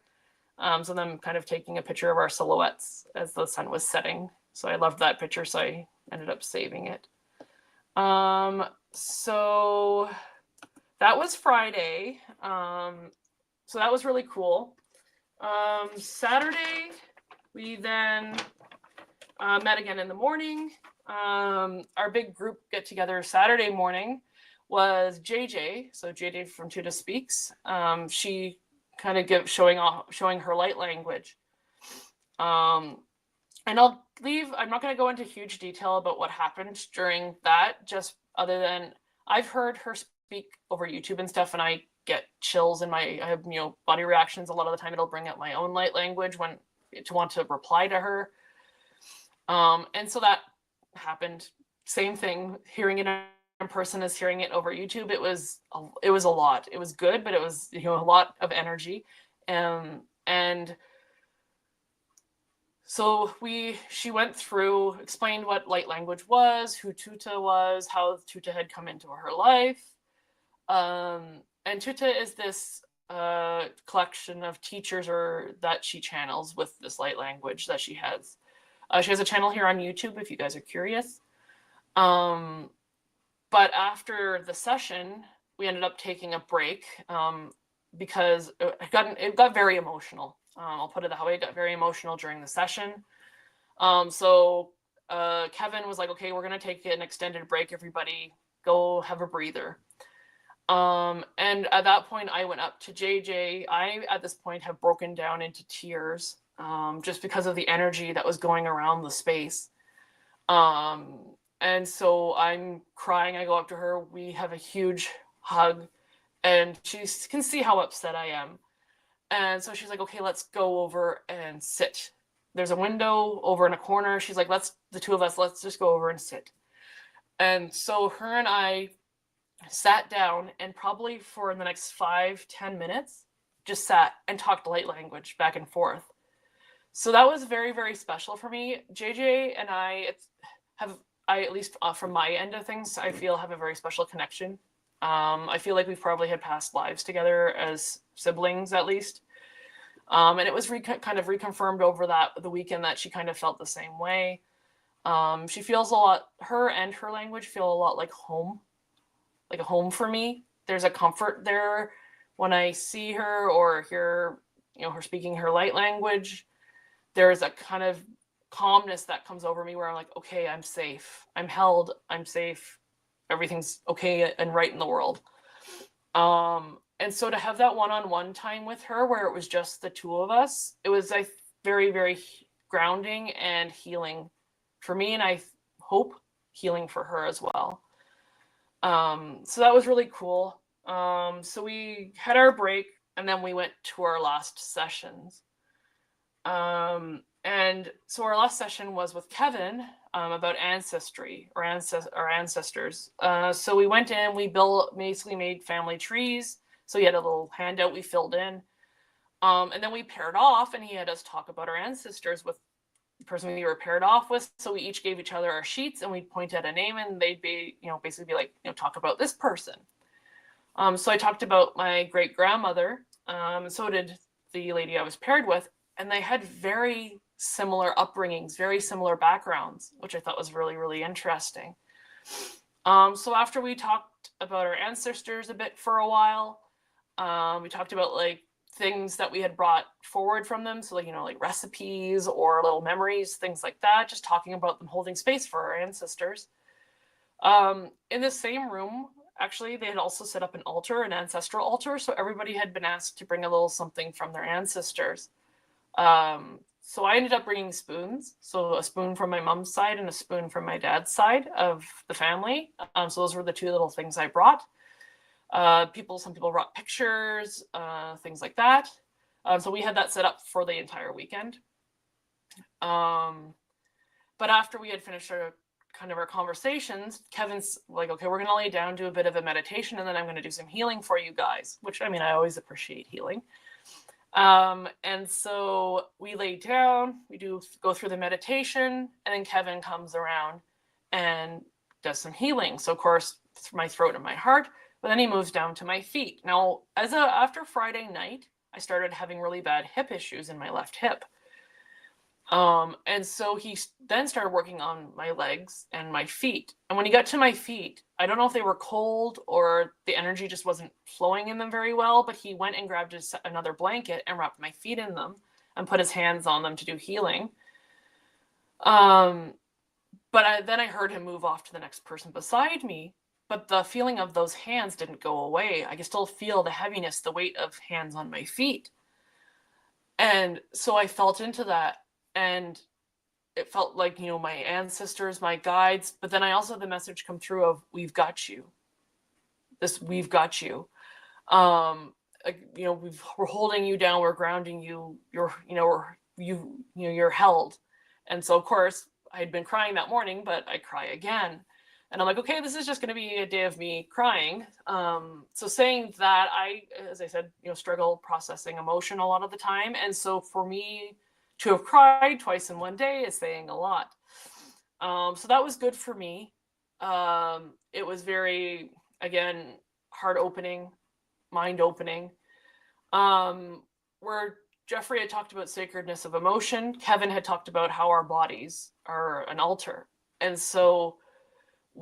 So them kind of taking a picture of our silhouettes as the sun was setting. So I loved that picture, so I ended up saving it. So that was Friday. So that was really cool. Saturday, we then met again in the morning. Our big group get together Saturday morning was JJ. So JJ from Tuta Speaks. She kind of showing her light language. And I'm not going to go into huge detail about what happened during that, just other than I've heard her speak over YouTube and stuff, and I get chills in I have, body reactions. A lot of the time it'll bring up my own light language to want to reply to her. And so that happened. Same thing, hearing it in person as hearing it over YouTube. It was a lot. It was good, but it was, a lot of energy. And so she went through, explained what light language was, who Tuta was, how Tuta had come into her life. And Tuta is this collection of teachers that she channels with this light language that she has. She has a channel here on YouTube if you guys are curious. But after the session, we ended up taking a break because it got very emotional. I'll put it that way. It got very emotional during the session. So Kevin was like, okay, we're going to take an extended break. Everybody go have a breather. And at that point, I went up to JJ. I, at this point, have broken down into tears just because of the energy that was going around the space. And so I'm crying. I go up to her. We have a huge hug, and she can see how upset I am. And so she's like, okay, let's go over and sit. There's a window over in a corner. She's like, the two of us, let's just go over and sit. And so her and I sat down, and probably for the next 5-10 minutes, just sat and talked light language back and forth. So that was very, very special for me. JJ and I at least from my end of things, I feel have a very special connection. I feel like we've probably had past lives together as siblings, at least. And it was kind of reconfirmed over the weekend that she kind of felt the same way. She feels a lot, her and her language feel a lot like home. Like a home for me. There's a comfort there when I see her or hear, her speaking her light language. There's a kind of calmness that comes over me where I'm like, okay, I'm safe. I'm held. I'm safe. Everything's okay and right in the world. And so to have that one-on-one time with her where it was just the two of us, it was very, very grounding and healing for me, and I hope healing for her as well. So that was really cool. So we had our break, and then we went to our last sessions. And so our last session was with Kevin about ancestry or our ancestors. So we went in, we basically made family trees. So he had a little handout we filled in. And then we paired off, and he had us talk about our ancestors with the person we were paired off with. So we each gave each other our sheets, and we'd point at a name, and they'd be, basically be like, talk about this person. So I talked about my great grandmother. So did the lady I was paired with, and they had very similar upbringings, very similar backgrounds, which I thought was really, really interesting. So after we talked about our ancestors a bit for a while, we talked about things that we had brought forward from them. So like recipes or little memories, things like that, just talking about them holding space for our ancestors. In the same room, actually, they had also set up an altar, an ancestral altar. So everybody had been asked to bring a little something from their ancestors. So I ended up bringing spoons. So a spoon from my mom's side and a spoon from my dad's side of the family. So those were the two little things I brought. Some people brought pictures, things like that. So we had that set up for the entire weekend. But after we had finished our conversations, Kevin's like, okay, we're going to lay down, do a bit of a meditation, and then I'm going to do some healing for you guys, which, I always appreciate healing. And so we lay down, we go through the meditation, and then Kevin comes around and does some healing. So of course, my throat and my heart, but then he moves down to my feet. Now, after Friday night, I started having really bad hip issues in my left hip. And so he then started working on my legs and my feet. And when he got to my feet, I don't know if they were cold or the energy just wasn't flowing in them very well, but he went and grabbed another blanket and wrapped my feet in them and put his hands on them to do healing. But then I heard him move off to the next person beside me, but the feeling of those hands didn't go away. I could still feel the heaviness, the weight of hands on my feet. And so I felt into that. And it felt like, my ancestors, my guides, but then I also had the message come through of, we've got you. We've got you. We're holding you down. We're grounding you. You're held. And so of course I had been crying that morning, but I cry again. And I'm like, okay, this is just going to be a day of me crying. So saying that, as I said, struggle processing emotion a lot of the time. And so for me, to have cried twice in one day is saying a lot. So that was good for me. It was very, again, heart opening, mind opening. Where Jeffrey had talked about sacredness of emotion. Kevin had talked about how our bodies are an altar. And so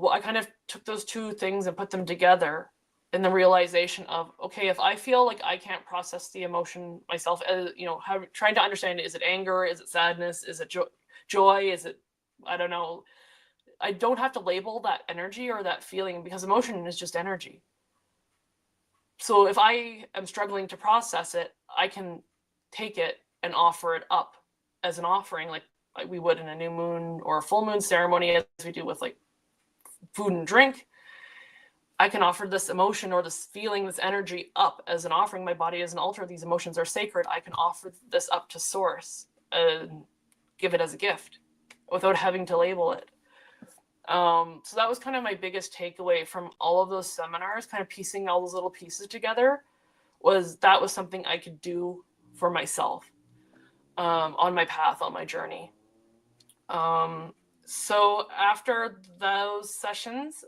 I kind of took those two things and put them together in the realization of, okay, if I feel like I can't process the emotion myself, trying to understand, is it anger? Is it sadness? Is it joy? Is it, I don't know. I don't have to label that energy or that feeling, because emotion is just energy. So if I am struggling to process it, I can take it and offer it up as an offering, like we would in a new moon or a full moon ceremony, as we do with like food and drink. I can offer this emotion or this feeling, this energy up as an offering. My body is an altar. These emotions are sacred. I can offer this up to source and give it as a gift without having to label it. So that was kind of my biggest takeaway from all of those seminars, kind of piecing all those little pieces together, was that was something I could do for myself on my path, on my journey. So after those sessions,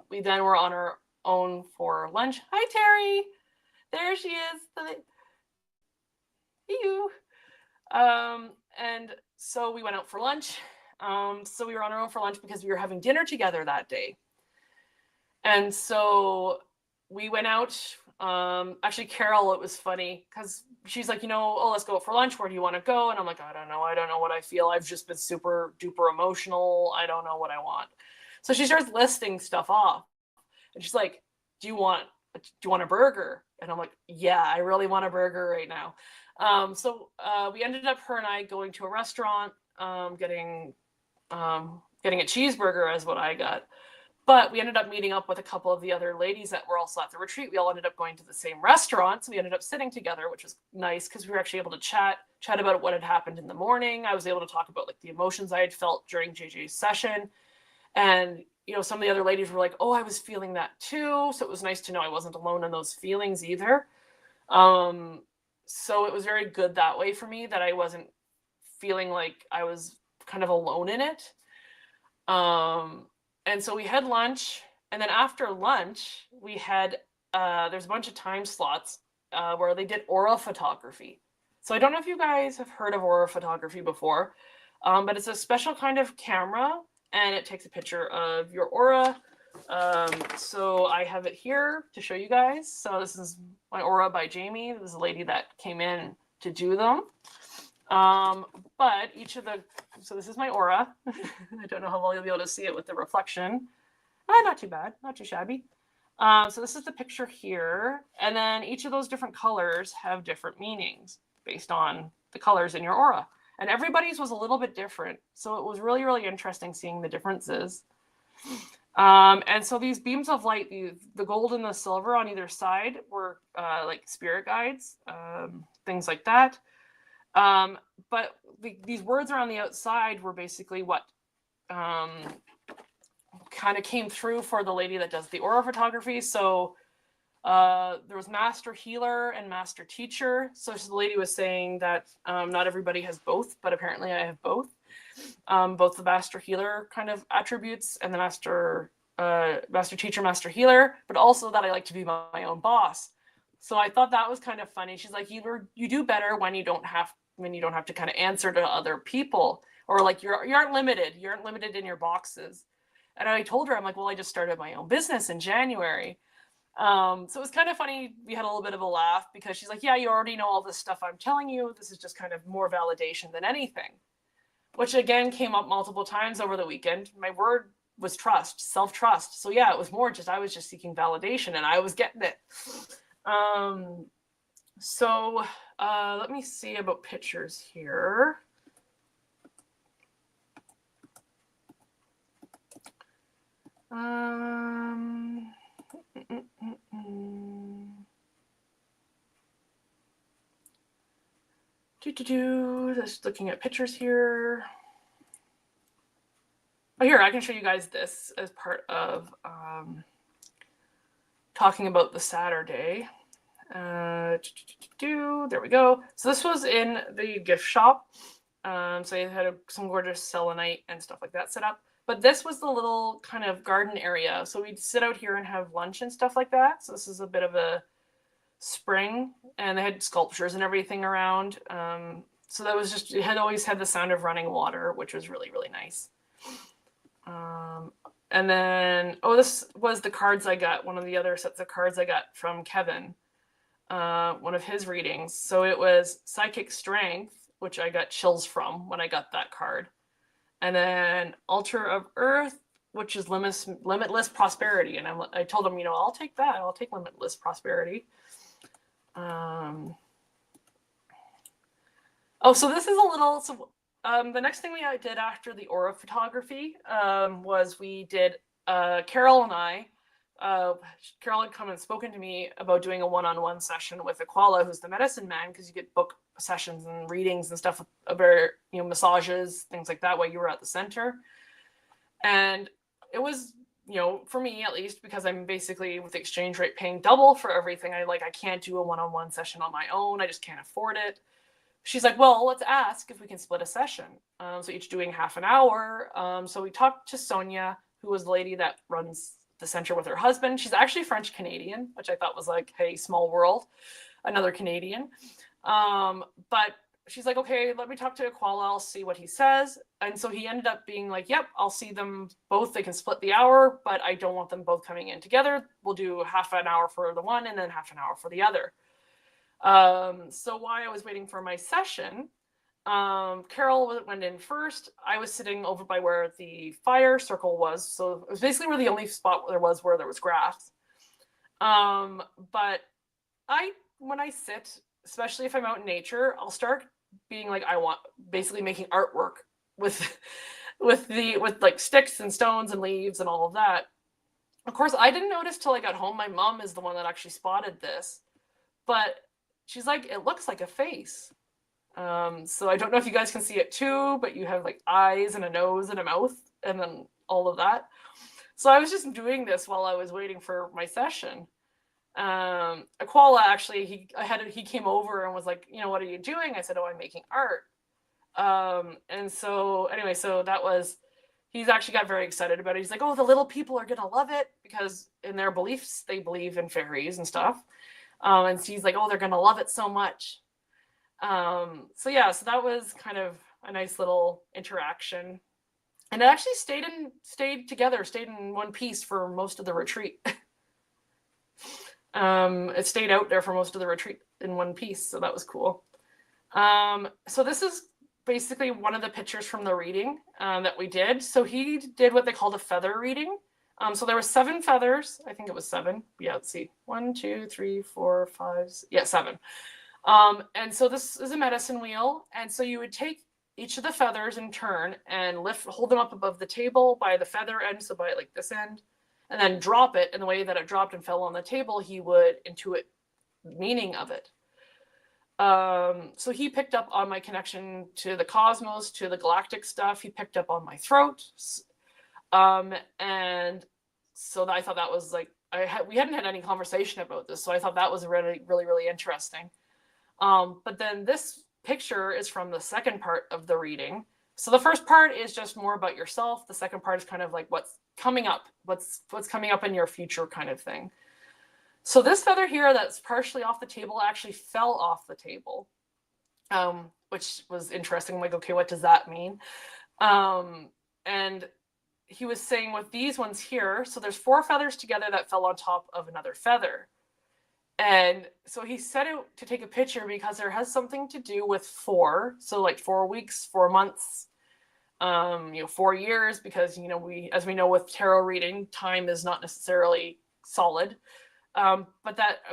we then were on our own for lunch. Hi, Terry. There she is. You. And so we went out for lunch. So we were on our own for lunch because we were having dinner together that day. And so we went out. Actually, Carol, it was funny because she's like, let's go out for lunch. Where do you want to go? And I'm like, I don't know. I don't know what I feel. I've just been super duper emotional. I don't know what I want. So she starts listing stuff off. And she's like, do you want a burger? And I'm like, yeah, I really want a burger right now. So we ended up, her and I, going to a restaurant, getting a cheeseburger as what I got. But we ended up meeting up with a couple of the other ladies that were also at the retreat. We all ended up going to the same restaurant. So we ended up sitting together, which was nice because we were actually able to chat about what had happened in the morning. I was able to talk about like the emotions I had felt during JJ's session. And, some of the other ladies were like, oh, I was feeling that too. So it was nice to know I wasn't alone in those feelings either. So it was very good that way for me, that I wasn't feeling like I was kind of alone in it. And so we had lunch, and then after lunch, we had, there's a bunch of time slots where they did aura photography. So I don't know if you guys have heard of aura photography before, but it's a special kind of camera, and it takes a picture of your aura. So I have it here to show you guys. So this is my aura by Jamie. This is a lady that came in to do them. But so this is my aura. I don't know how well you'll be able to see it with the reflection. Not too bad, not too shabby. So this is the picture here. And then each of those different colors have different meanings based on the colors in your aura. And everybody's was a little bit different. So it was really, really interesting seeing the differences. And so these beams of light, the gold and the silver on either side were like spirit guides, things like that. But these words around the outside were basically what kind of came through for the lady that does the aura photography. So there was master healer and master teacher. So the lady was saying that not everybody has both, but apparently I have both. Both the master healer kind of attributes and the master teacher, master healer, but also that I like to be my own boss. So I thought that was kind of funny. She's like, you do better when you don't have to kind of answer to other people, or like you aren't limited. You aren't limited in your boxes. And I told her, I'm like, well, I just started my own business in January. So it was kind of funny. We had a little bit of a laugh because she's like, yeah, you already know all this stuff I'm telling you. This is just kind of more validation than anything, which again came up multiple times over the weekend. My word was trust, self-trust. So yeah, it was more just, I was just seeking validation and I was getting it. So let me see about pictures here. Just looking at pictures here. Oh, here, I can show you guys this as part of talking about the Saturday. There we go. So this was in the gift shop. So they had some gorgeous selenite and stuff like that set up. But this was the little kind of garden area. So we'd sit out here and have lunch and stuff like that. So this is a bit of a spring, and they had sculptures and everything around. So that was just, it had always had the sound of running water, which was really, really nice. And then, this was the cards I got, one of the other sets of cards I got from Kevin, one of his readings. So it was Psychic Strength, which I got chills from when I got that card. And then Altar of Earth, which is limitless prosperity. And I told him, I'll take that. I'll take limitless prosperity. So this is a little, the next thing we did after the aura photography was we did, Carol and I, Carol had come and spoken to me about doing a one-on-one session with Aquala, who's the medicine man, because you get book sessions and readings and stuff about, massages, things like that while you were at the center. And it was, for me at least, because I'm basically with the exchange rate paying double for everything. I can't do a one-on-one session on my own. I just can't afford it. She's like, well, let's ask if we can split a session. So each doing half an hour. So we talked to Sonia, who was the lady that runs the center with her husband. She's actually French Canadian, which I thought was like, hey, small world, another Canadian. But she's like, okay, let me talk to Aquala. I'll see what he says. And so he ended up being like, yep, I'll see them both. They can split the hour, but I don't want them both coming in together. We'll do half an hour for the one and then half an hour for the other. So while I was waiting for my session, Carol went in first. I was sitting over by where the fire circle was. So it was basically where the only spot there was grass. But when I sit, especially if I'm out in nature, I'll start being like, I want basically making artwork with like sticks and stones and leaves and all of that. Of course, I didn't notice till I got home. My mom is the one that actually spotted this, but she's like, it looks like a face. So I don't know if you guys can see it too, but you have like eyes and a nose and a mouth and then all of that. So I was just doing this while I was waiting for my session. Aquala actually, he came over and was like, what are you doing? I said, oh, I'm making art. And so anyway, so that was, he's actually got very excited about it. He's like, oh, the little people are gonna love it, because in their beliefs, they believe in fairies and stuff. And so he's like, oh, they're gonna love it so much. So that was kind of a nice little interaction. And it actually stayed in one piece for most of the retreat. It stayed out there for most of the retreat in one piece, so that was cool. So this is basically one of the pictures from the reading that we did. So he did what they called a feather reading. So there were 7 feathers. I think it was 7. Yeah, let's see. 1, 2, 3, 4, 5. 7. And so this is a medicine wheel. And so you would take each of the feathers in turn and hold them up above the table by the feather end, so by like this end, and then drop it. And the way that it dropped and fell on the table, he would intuit meaning of it. So he picked up on my connection to the cosmos, to the galactic stuff. He picked up on my throat. And so I thought that was like, we hadn't had any conversation about this. So I thought that was really, really, really interesting. But then this picture is from the second part of the reading. So the first part is just more about yourself. The second part is kind of like what's coming up, what's coming up in your future kind of thing. So this feather here that's partially off the table actually fell off the table, which was interesting. I'm like, okay, what does that mean? And he was saying with these ones here, so there's 4 feathers together that fell on top of another feather. And so he set out to take a picture because there has something to do with 4. So like 4 weeks, 4 months, 4 years, because, as we know with tarot reading, time is not necessarily solid. But that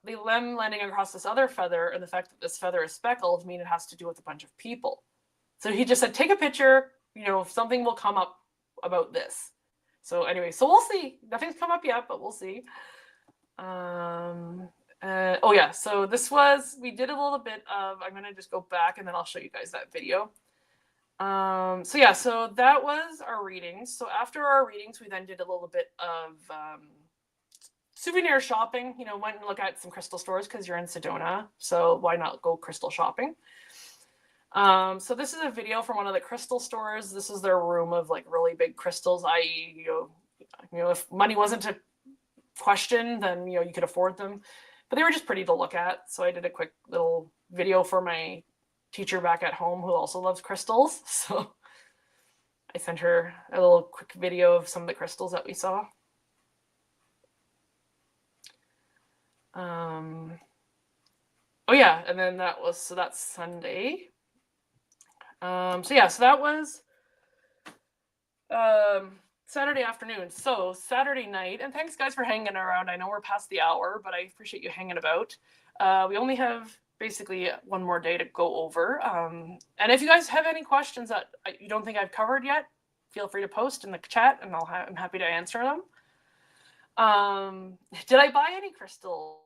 them landing across this other feather and the fact that this feather is speckled mean it has to do with a bunch of people. So he just said, take a picture, something will come up about this. So anyway, so we'll see. Nothing's come up yet, but we'll see. So we did a little bit of, I'm going to just go back and then I'll show you guys that video. So that was our readings. So after our readings, we then did a little bit of souvenir shopping, went and looked at some crystal stores because you're in Sedona. So why not go crystal shopping? So this is a video from one of the crystal stores. This is their room of like really big crystals, i.e., if money wasn't a question, then, you could afford them. but they were just pretty to look at. So I did a quick little video for my teacher back at home who also loves crystals. So I sent her a little quick video of some of the crystals that we saw. Oh yeah, and then that's Sunday. So that was Saturday afternoon. So Saturday night, and thanks guys for hanging around. I know we're past the hour, but I appreciate you hanging about. We only have basically one more day to go over. And if you guys have any questions that you don't think I've covered yet, feel free to post in the chat, and I'm happy to answer them. Did I buy any crystals?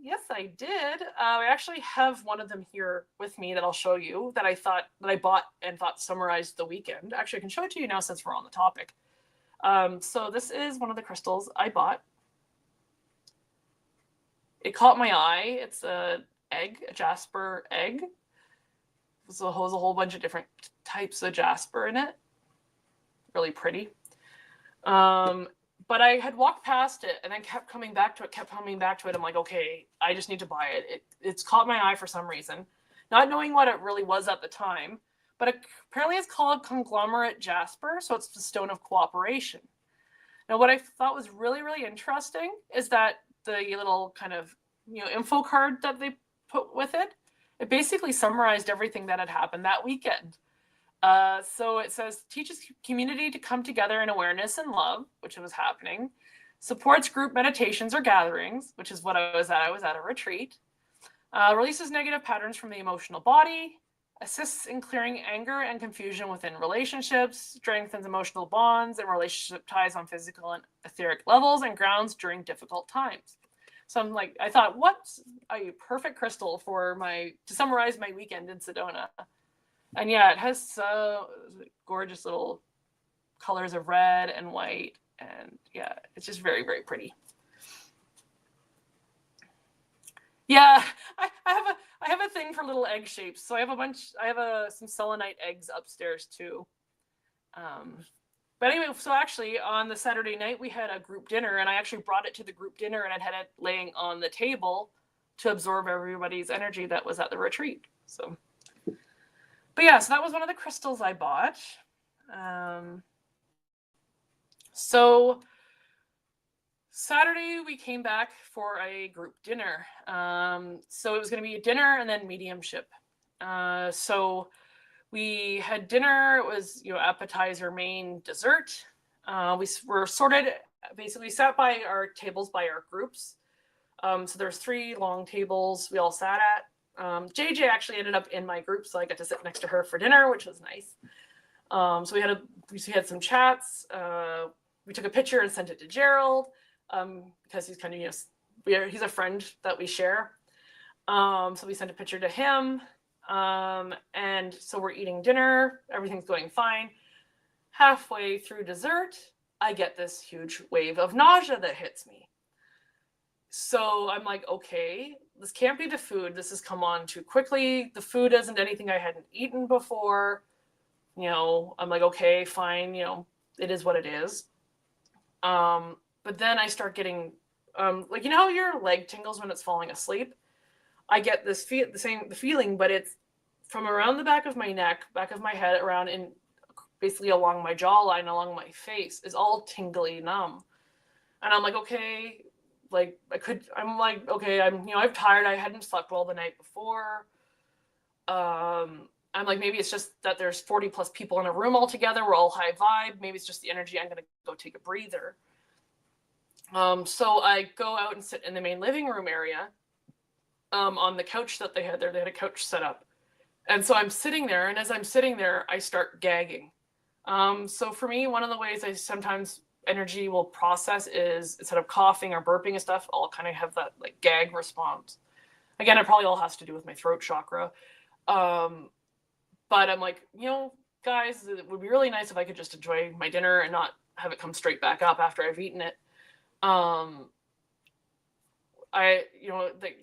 Yes, I did. I actually have one of them here with me that I'll show you that I bought and thought summarized the weekend. Actually, I can show it to you now since we're on the topic. So this is one of the crystals I bought. It caught my eye. It's a jasper egg. So it has a whole bunch of different types of jasper in it. Really pretty. But I had walked past it and then kept coming back to it. I'm like, okay, I just need to buy it. It's caught my eye for some reason, not knowing what it really was at the time. But apparently it's called conglomerate jasper, so it's the stone of cooperation. Now, what I thought was really, really interesting is that the little kind of info card that they put with it, it basically summarized everything that had happened that weekend. So it says, teaches community to come together in awareness and love, which was happening, supports group meditations or gatherings, which is what I was at. I was at a retreat, releases negative patterns from the emotional body, assists in clearing anger and confusion within relationships, strengthens emotional bonds and relationship ties on physical and etheric levels, and grounds during difficult times. So I thought, what's a perfect crystal to summarize my weekend in Sedona? And yeah, it has gorgeous little colors of red and white. And yeah, it's just very, very pretty. Yeah, I have a thing for little egg shapes. So I have some selenite eggs upstairs too. But anyway, so actually on the Saturday night, we had a group dinner, and I actually brought it to the group dinner and I had it laying on the table to absorb everybody's energy that was at the retreat. But yeah, so that was one of the crystals I bought. So Saturday we came back for a group dinner. So it was going to be a dinner and then mediumship. So we had dinner. It was appetizer, main, dessert. We were sorted. Basically, sat by our tables by our groups. So there's 3 long tables we all sat at. JJ actually ended up in my group, so I got to sit next to her for dinner, which was nice. So we had some chats. We took a picture and sent it to Gerald because he's kind of he's a friend that we share. So we sent a picture to him, and so we're eating dinner. Everything's going fine. Halfway through dessert, I get this huge wave of nausea that hits me. So I'm like, okay, this can't be the food. This has come on too quickly. The food isn't anything I hadn't eaten before. I'm like, okay, fine. It is what it is. But then I start getting, how your leg tingles when it's falling asleep. I get the feeling, but it's from around the back of my neck, back of my head, around and basically along my jawline, along my face, is all tingly numb. And I'm like, okay. I'm tired. I hadn't slept well the night before. I'm like, maybe it's just that there's 40 plus people in a room all together. We're all high vibe. Maybe it's just the energy. I'm going to go take a breather. So I go out and sit in the main living room area on the couch that they had there. They had a couch set up. And so I'm sitting there. And as I'm sitting there, I start gagging. So for me, one of the ways I sometimes energy will process is, instead of coughing or burping and stuff, I'll kind of have that gag response. Again, it probably all has to do with my throat chakra. But I'm like, guys, it would be really nice if I could just enjoy my dinner and not have it come straight back up after I've eaten it.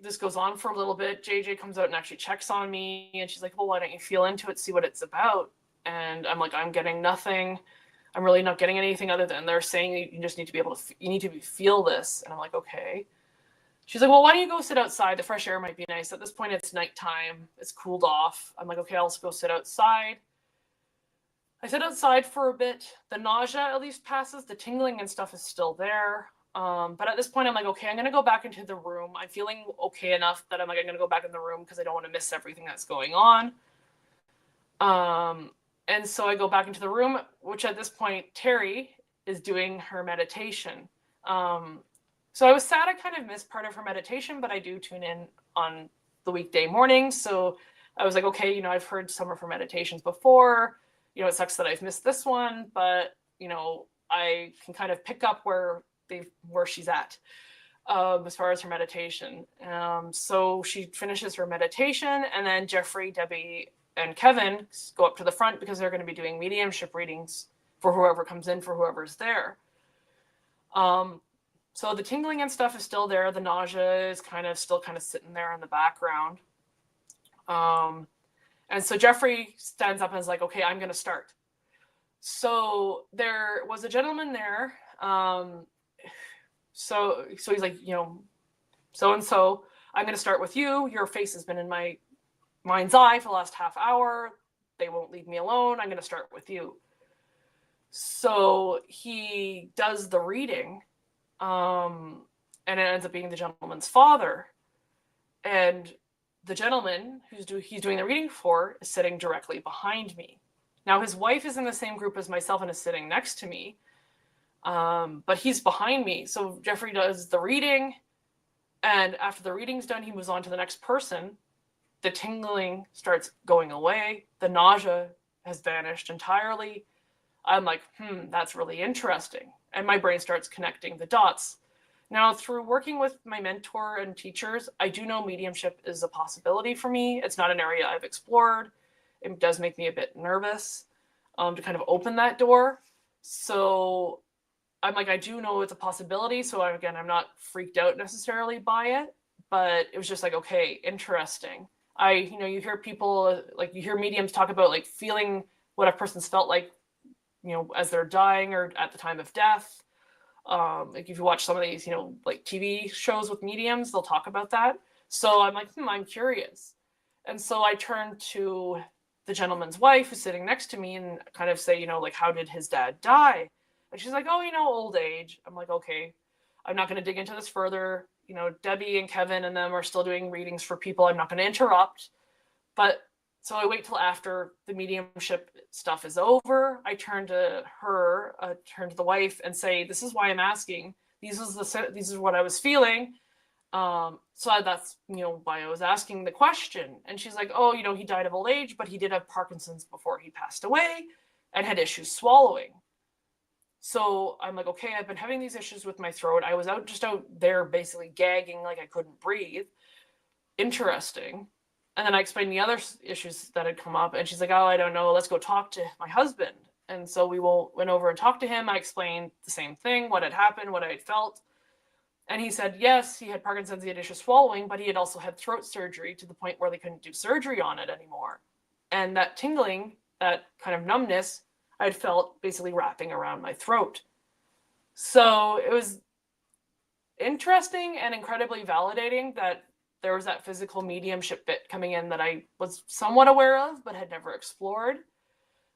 This goes on for a little bit. JJ comes out and actually checks on me, and she's like, well, why don't you feel into it, see what it's about? And I'm like, I'm getting nothing. I'm really not getting anything other than they're saying you just need to be able to, you need to feel this. And I'm like, okay. she's like, well, why don't you go sit outside? The fresh air might be nice. At this point, it's nighttime. It's cooled off. I'm like, okay, I'll go sit outside. I sit outside for a bit. The nausea at least passes. The tingling and stuff is still there. But at this point, I'm like, okay, I'm going to go back into the room. I'm feeling okay enough that I'm like, I'm going to go back in the room because I don't want to miss everything that's going on. And so I go back into the room, which at this point, Terry is doing her meditation. So I was sad I kind of missed part of her meditation, but I do tune in on the weekday mornings. So I was like, okay, you know, I've heard some of her meditations before. You know, it sucks that I've missed this one, but, you know, I can kind of pick up where she's at as far as her meditation. So she finishes her meditation, and then Jeffrey, Debbie, and Kevin go up to the front because they're going to be doing mediumship readings for whoever comes in, for whoever's there. So the tingling and stuff is still there. The nausea is still sitting there in the background. And so Jeffrey stands up and is like, okay, I'm going to start. So there was a gentleman there. So he's like, you know, so-and-so, I'm going to start with you. Your face has been in my mind's eye for the last half hour. They won't leave me alone. I'm going to start with you. So he does the reading, and it ends up being the gentleman's father. And the gentleman he's doing the reading for is sitting directly behind me. Now, his wife is in the same group as myself and is sitting next to me, but he's behind me. So Jeffrey does the reading, and after the reading's done, he moves on to the next person. The tingling starts going away. The nausea has vanished entirely. I'm like, that's really interesting. And my brain starts connecting the dots. Now, through working with my mentor and teachers, I do know mediumship is a possibility for me. It's not an area I've explored. It does make me a bit nervous to kind of open that door. So I'm like, I do know it's a possibility. So I'm not freaked out necessarily by it, but it was just like, okay, interesting. You hear people, like you hear mediums talk about like feeling what a person's felt like, you know, as they're dying or at the time of death. Like if you watch some of these, you know, like TV shows with mediums, they'll talk about that. So I'm like, I'm curious. And so I turned to the gentleman's wife who's sitting next to me and kind of say, you know, like, how did his dad die? And she's like, oh, you know, old age. I'm like, okay, I'm not going to dig into this further. You know, Debbie and Kevin and them are still doing readings for people. I'm not going to interrupt. But so I wait till after the mediumship stuff is over. I turn to her, turn to the wife and say, this is why I'm asking. This is what I was feeling. So that's, you know, why I was asking the question. And she's like, oh, you know, he died of old age, but he did have Parkinson's before he passed away and had issues swallowing. So I'm like, okay, I've been having these issues with my throat. I was out there basically gagging like I couldn't breathe. Interesting. And then I explained the other issues that had come up. And she's like, oh, I don't know. Let's go talk to my husband. And so we went over and talked to him. I explained the same thing, what had happened, what I had felt. And he said, yes, he had Parkinson's, he had issues swallowing, but he had also had throat surgery to the point where they couldn't do surgery on it anymore. And that tingling, that kind of numbness, I'd felt basically wrapping around my throat. So it was interesting and incredibly validating that there was that physical mediumship bit coming in that I was somewhat aware of, but had never explored.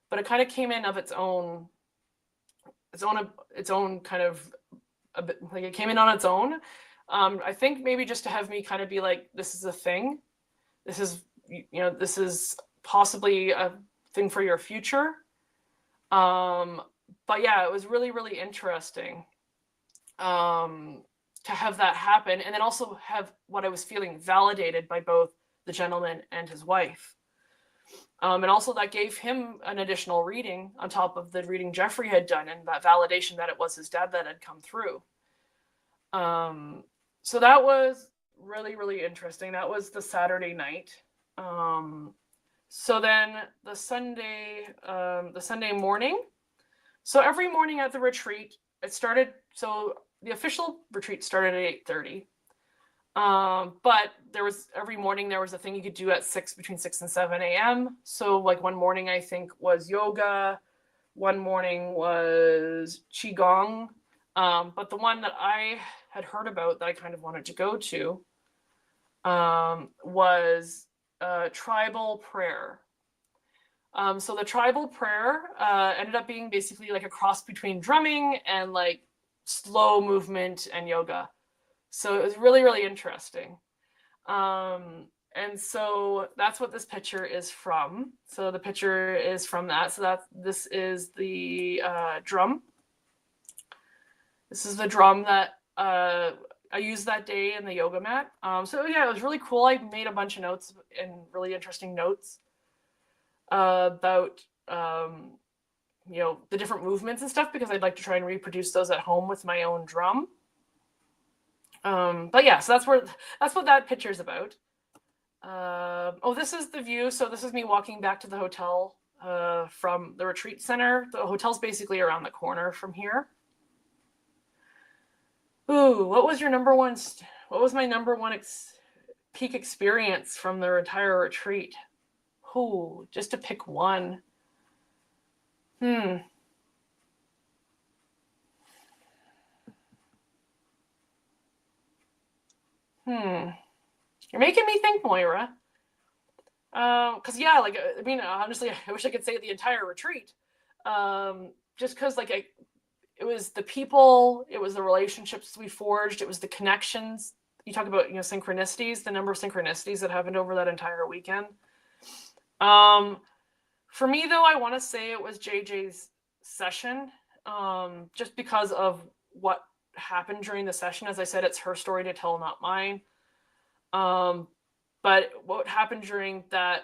But it kind of came in of its own kind of, a bit like it came in on its own. I think maybe just to have me kind of be like, this is a thing. This is possibly a thing for your future. But yeah, it was really, really interesting to have that happen, and then also have what I was feeling validated by both the gentleman and his wife. And also that gave him an additional reading on top of the reading Jeffrey had done, and that validation that it was his dad that had come through. So that was really, really interesting. That was the Saturday night. So then the Sunday morning. So every morning at the retreat, it started. So the official retreat started at 8:30. But every morning there was a thing you could do at between 6 and 7 a.m. So like one morning I think was yoga, one morning was qigong. But the one that I had heard about that I kind of wanted to go to was tribal prayer. So the tribal prayer ended up being basically like a cross between drumming and like slow movement and yoga. So it was really, really interesting. And so that's what this picture is from. So the picture is from that. So this is the drum. This is the drum that I used that day in the yoga mat. So yeah, it was really cool. I made a bunch of notes and really interesting notes about the different movements and stuff, because I'd like to try and reproduce those at home with my own drum. But yeah, so that's what that picture is about. This is the view. So this is me walking back to the hotel from the retreat center. The hotel's basically around the corner from here. Ooh, what was my number one peak experience from the entire retreat? Ooh, just to pick one. You're making me think, Moira. Because yeah, like, I mean, honestly, I wish I could say the entire retreat. Just because it was the people, it was the relationships we forged, it was the connections. You talk about, synchronicities, the number of synchronicities that happened over that entire weekend. For me, though, I want to say it was JJ's session, just because of what happened during the session. As I said, it's her story to tell, not mine. But what happened during that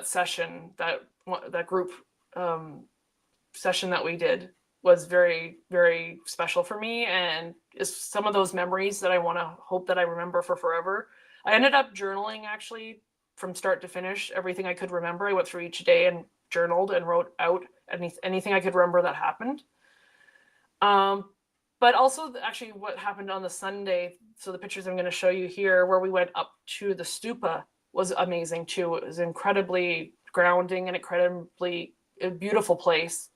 session, that group session that we did, was very, very special for me, and is some of those memories that I want to hope that I remember for forever. I ended up journaling, actually, from start to finish, everything I could remember. I went through each day and journaled and wrote out anything I could remember that happened. But also, actually, what happened on the Sunday, so the pictures I'm going to show you here, where we went up to the stupa, was amazing too. It was incredibly grounding and incredibly a beautiful place.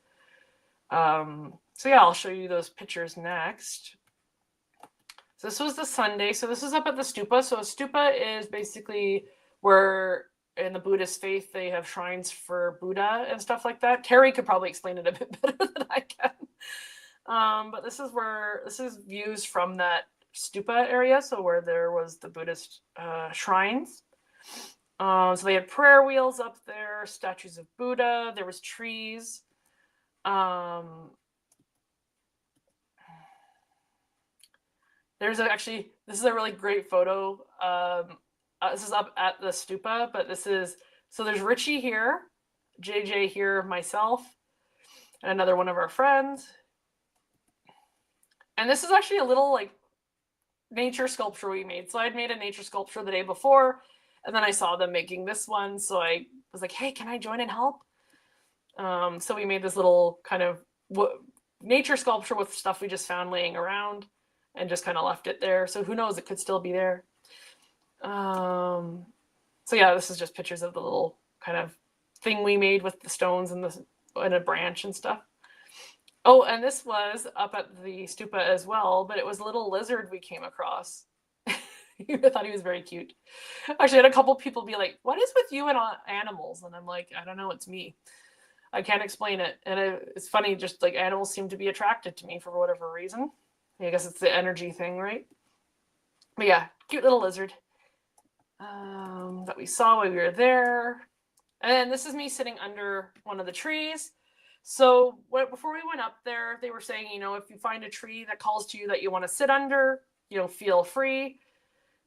So yeah, I'll show you those pictures next. So this was the Sunday. So this is up at the stupa. So a stupa is basically where in the Buddhist faith they have shrines for Buddha and stuff like that. Terry could probably explain it a bit better than I can. But this is views from that stupa area, so where there was the Buddhist shrines. So they had prayer wheels up there, statues of Buddha, there was trees. This is a really great photo. This is up at the stupa, but so there's Richie here, JJ here, myself, and another one of our friends. And this is actually a little nature sculpture we made. So I'd made a nature sculpture the day before, and then I saw them making this one. So I was like, hey, can I join and help? So we made this little kind of nature sculpture with stuff we just found laying around and just kind of left it there. So who knows, it could still be there. So yeah, this is just pictures of the little kind of thing we made with the stones and a branch and stuff. Oh, and this was up at the stupa as well, but it was a little lizard we came across. I thought he was very cute. Actually, I had a couple people be like, what is with you and animals? And I'm like, I don't know, it's me. I can't explain it. And it's funny, just like animals seem to be attracted to me for whatever reason. I guess it's the energy thing, right? But yeah, cute little lizard that we saw while we were there. And then this is me sitting under one of the trees. So before we went up there, they were saying, if you find a tree that calls to you that you want to sit under, feel free.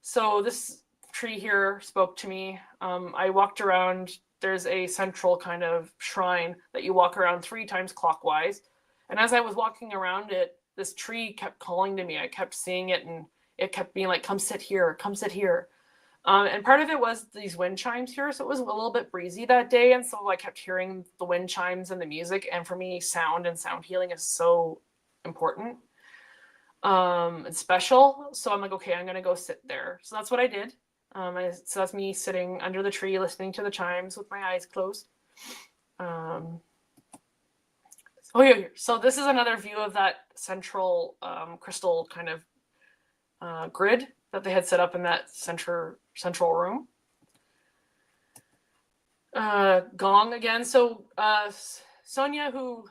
So this tree here spoke to me. I walked around. There's a central kind of shrine that you walk around 3 times clockwise. And as I was walking around it, this tree kept calling to me. I kept seeing it, and it kept being like, come sit here, come sit here. And part of it was these wind chimes here. So it was a little bit breezy that day. And so I kept hearing the wind chimes and the music. And for me, sound and sound healing is so important and special. So I'm like, okay, I'm going to go sit there. So that's what I did. So that's me sitting under the tree, listening to the chimes with my eyes closed. Oh, yeah. So this is another view of that central crystal kind of grid that they had set up in that central room. Gong again. So Sonia, who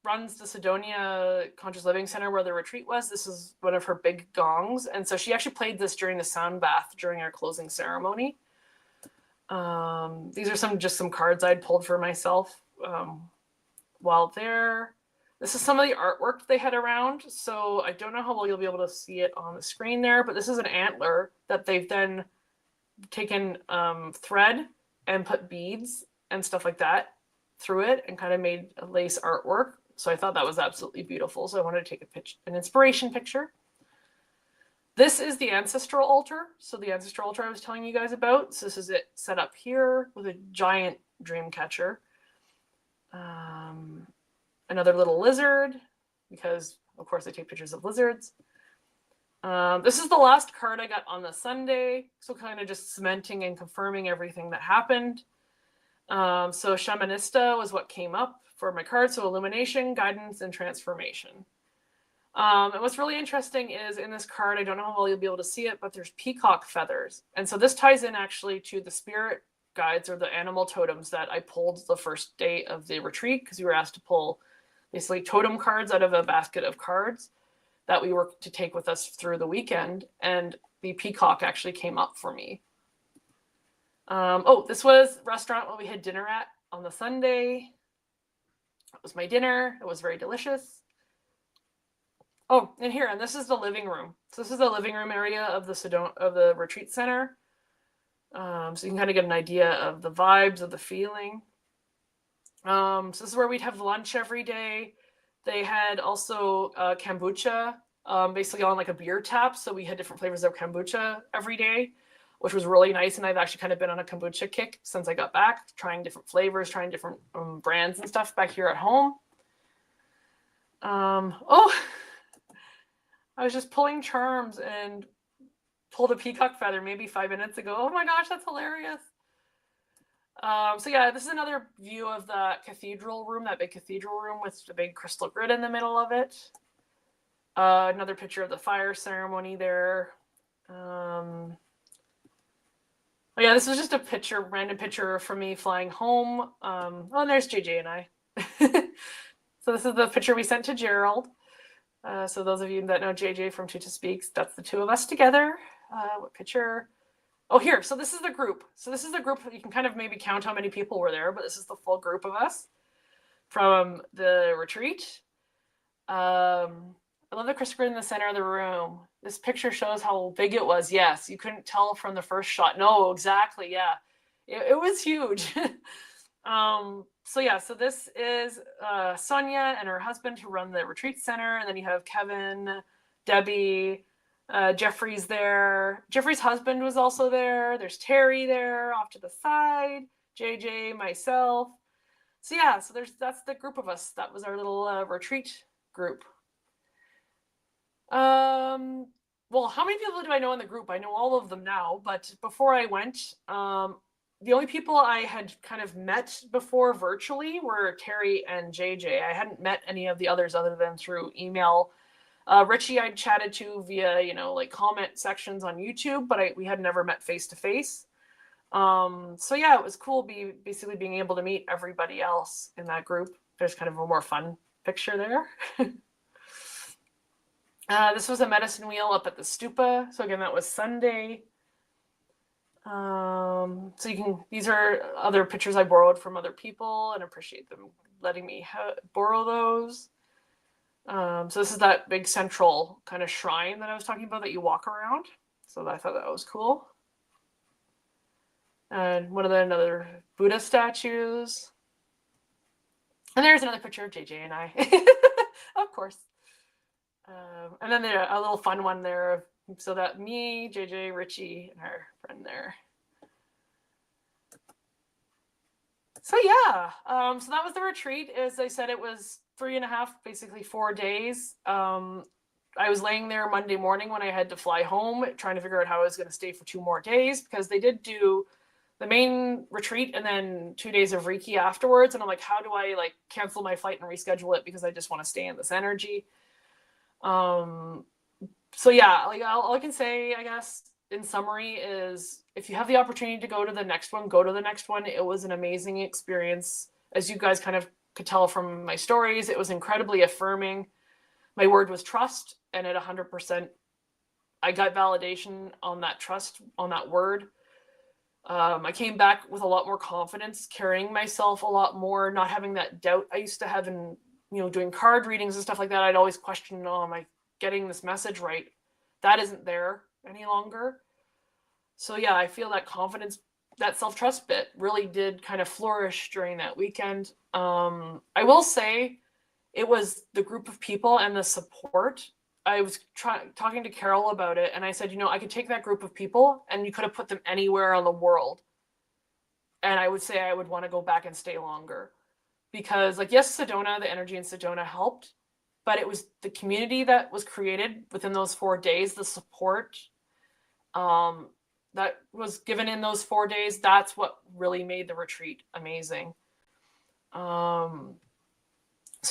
runs the Sedona Conscious Living Center where the retreat was, this is one of her big gongs. And so she actually played this during the sound bath during our closing ceremony. These are some cards I'd pulled for myself while there. This is some of the artwork they had around. So I don't know how well you'll be able to see it on the screen there, but this is an antler that they've then taken thread and put beads and stuff like that through it and kind of made a lace artwork. So I thought that was absolutely beautiful. So I wanted to take an inspiration picture. This is the ancestral altar. So the ancestral altar I was telling you guys about. So this is it set up here with a giant dream catcher. Another little lizard, because of course I take pictures of lizards. This is the last card I got on the Sunday. So kind of just cementing and confirming everything that happened. So Shamanista was what came up for my card. So illumination, guidance, and transformation. And what's really interesting is in this card, I don't know how well you'll be able to see it, but there's peacock feathers. And so this ties in actually to the spirit guides or the animal totems that I pulled the first day of the retreat, because we were asked to pull basically totem cards out of a basket of cards that we were to take with us through the weekend. And the peacock actually came up for me. This was a restaurant where we had dinner at on the Sunday. That was my dinner. It was very delicious. Oh, and this is the living room. So this is the living room area of the Sedona, of the retreat center. So you can kind of get an idea of the vibes, of the feeling. So this is where we'd have lunch every day. They had also kombucha, basically on like a beer tap. So we had different flavors of kombucha every day, which was really nice. And I've actually kind of been on a kombucha kick since I got back, trying different flavors, trying different brands and stuff back here at home. I was just pulling charms and pulled a peacock feather maybe 5 minutes ago. Oh my gosh, that's hilarious. So yeah, this is another view of the cathedral room, that big cathedral room with the big crystal grid in the middle of it. Another picture of the fire ceremony there. Oh yeah, this was just a random picture from me flying home. And there's JJ and I. So this is the picture we sent to Gerald. So those of you that know JJ from Tuta Speaks, that's the two of us together. What picture? Oh, here. So this is the group. So this is the group. You can kind of maybe count how many people were there, but this is the full group of us from the retreat. I love the crystal grid in the center of the room. This picture shows how big it was. Yes, you couldn't tell from the first shot. No, exactly. Yeah, it was huge. So this is Sonia and her husband who run the retreat center. And then you have Kevin, Debbie, Jeffrey's there. Jeffrey's husband was also there. There's Terry there off to the side, JJ, myself. So yeah, that's the group of us. That was our little retreat group. Well, how many people do I know in the group? I know all of them now, but before I went, the only people I had kind of met before virtually were Terry and JJ. I hadn't met any of the others other than through email. Richie I'd chatted to via, like comment sections on YouTube, but we had never met face to face. So yeah, it was cool basically being able to meet everybody else in that group. There's kind of a more fun picture there. This was a medicine wheel up at the stupa. So again, that was Sunday. These are other pictures I borrowed from other people and appreciate them letting me borrow those. So this is that big central kind of shrine that I was talking about that you walk around. So I thought that was cool. And another Buddha statues. And there's another picture of JJ and I, of course. And then there's a little fun one there. So that me, JJ, Richie, and our friend there. So yeah, so that was the retreat. As I said, it was 3.5, basically 4 days. I was laying there Monday morning when I had to fly home, trying to figure out how I was going to stay for 2 more days, because they did do the main retreat and then 2 days of Reiki afterwards. And I'm like, how do I cancel my flight and reschedule it, because I just want to stay in this energy. Um, so yeah, like all I can say, I guess, in summary is if you have the opportunity to go to the next one, go to the next one. It was an amazing experience. As you guys kind of could tell from my stories, it was incredibly affirming. My word was trust, and at 100%, I got validation on that trust, on that word. I came back with a lot more confidence, carrying myself a lot more, not having that doubt I used to have in, doing card readings and stuff like that. I'd always question, oh, am I getting this message right? That isn't there any longer. So yeah, I feel that confidence, that self-trust bit really did kind of flourish during that weekend. I will say it was the group of people and the support. I was talking to Carol about it, and I said, I could take that group of people and you could have put them anywhere in the world. And I would say I would want to go back and stay longer. Because, like, yes, Sedona, the energy in Sedona helped, but it was the community that was created within those 4 days, the support that was given in those 4 days. That's what really made the retreat amazing. So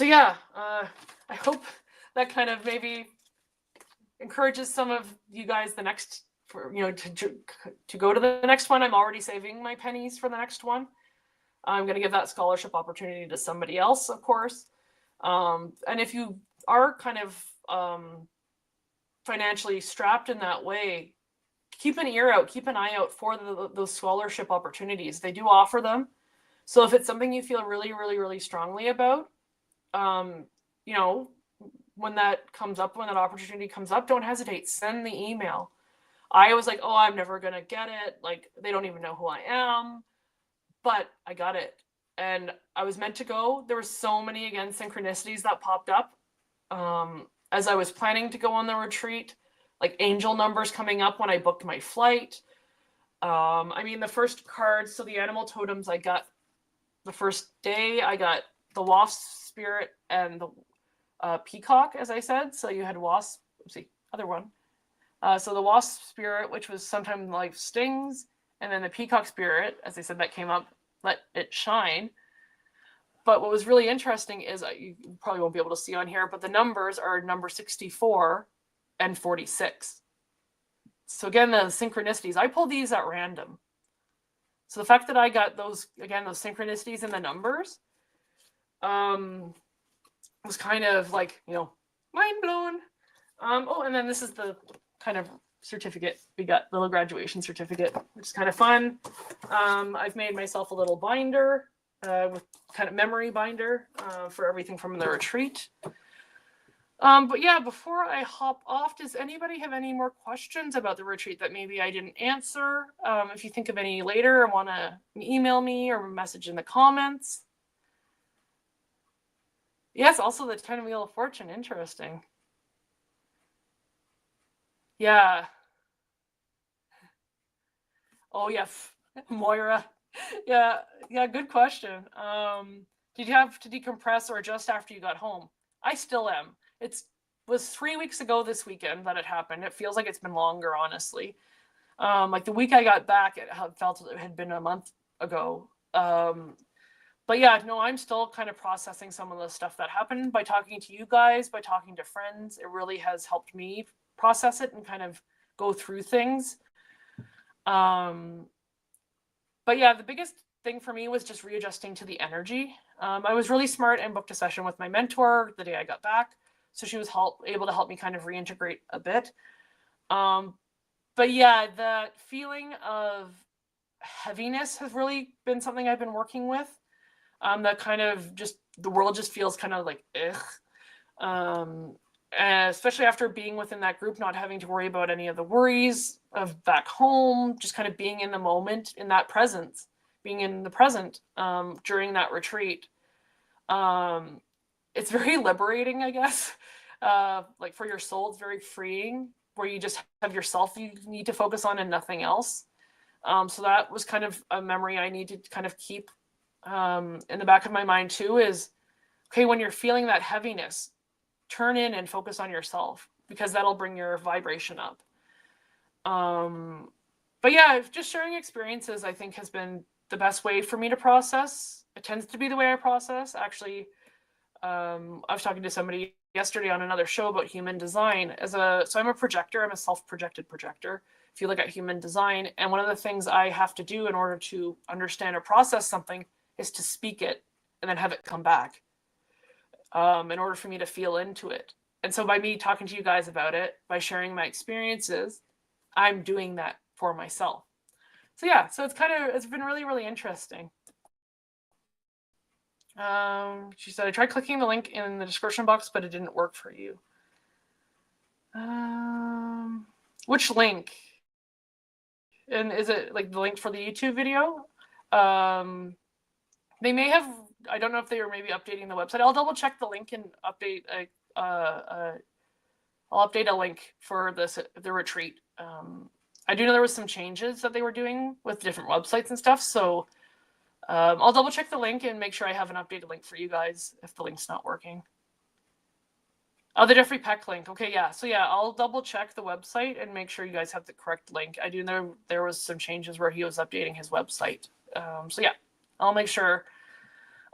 yeah, I hope that kind of maybe encourages some of you guys the next, to go to the next one. I'm already saving my pennies for the next one. I'm going to give that scholarship opportunity to somebody else, of course. And if you are kind of financially strapped in that way, keep an ear out, keep an eye out for those scholarship opportunities. They do offer them. So if it's something you feel really, really, really strongly about, when that comes up, when that opportunity comes up, don't hesitate. Send the email. I was like, oh, I'm never going to get it. Like, they don't even know who I am. But I got it. And I was meant to go. There were so many, again, synchronicities that popped up as I was planning to go on the retreat, like angel numbers coming up when I booked my flight. The first cards, so the animal totems I got the first day, I got the wasp spirit and the peacock, as I said. So you had wasp, other one. So the wasp spirit, which was sometimes life stings, and then the peacock spirit, as I said, that came up, let it shine. But what was really interesting is, you probably won't be able to see on here, but the numbers are number 64 and 46. So again, the synchronicities, I pulled these at random. So the fact that I got those, again, those synchronicities in the numbers, was kind of like, mind blown. And then this is the kind of certificate. We got little graduation certificate, which is kind of fun. I've made myself a little binder with kind of memory binder for everything from the retreat. But yeah, before I hop off, does anybody have any more questions about the retreat that maybe I didn't answer? If you think of any later or want to email me or message in the comments. Yes, also the 10 Wheel of Fortune. Interesting. Yeah. Oh, yes. Moira. Yeah, good question. Did you have to decompress or just after you got home? I still am. It was 3 weeks ago this weekend that it happened. It feels like it's been longer, honestly. Like the week I got back, it felt it had been a month ago. But yeah, no, I'm still kind of processing some of the stuff that happened. By talking to you guys, by talking to friends, it really has helped me process it and kind of go through things. But yeah, the biggest thing for me was just readjusting to the energy. I was really smart and booked a session with my mentor the day I got back. So she was able to help me kind of reintegrate a bit. But yeah, the feeling of heaviness has really been something I've been working with. That kind of just, the world just feels kind of like, ugh. And especially after being within that group, not having to worry about any of the worries of back home, just kind of being in the moment, in that presence, being in the present during that retreat. It's very liberating, I guess. Like for your soul, it's very freeing, where you just have yourself you need to focus on and nothing else. So that was kind of a memory I need to kind of keep in the back of my mind too, is, okay, when you're feeling that heaviness, turn in and focus on yourself, because that'll bring your vibration up. But yeah, just sharing experiences, I think, has been the best way for me to process. It tends to be the way I process. Actually, I was talking to somebody yesterday on another show about human design. So I'm a projector. I'm a self-projected projector. If you look at human design, and one of the things I have to do in order to understand or process something is to speak it and then have it come back, in order for me to feel into it. And so by me talking to you guys about it, by sharing my experiences, I'm doing that for myself. So yeah, so it's been really, really interesting. She said, I tried clicking the link in the description box, but it didn't work for you. Which link? And is it like the link for the YouTube video? They may have, I don't know if they were maybe updating the website. I'll double check the link and update I'll update a link for the retreat. I do know there was some changes that they were doing with different websites and stuff, so I'll double check the link and make sure I have an updated link for you guys if the link's not working. Oh, the Jeffrey Peck link. Okay, yeah. So yeah, I'll double check the website and make sure you guys have the correct link. I do know there was some changes where he was updating his website. So yeah, I'll make sure.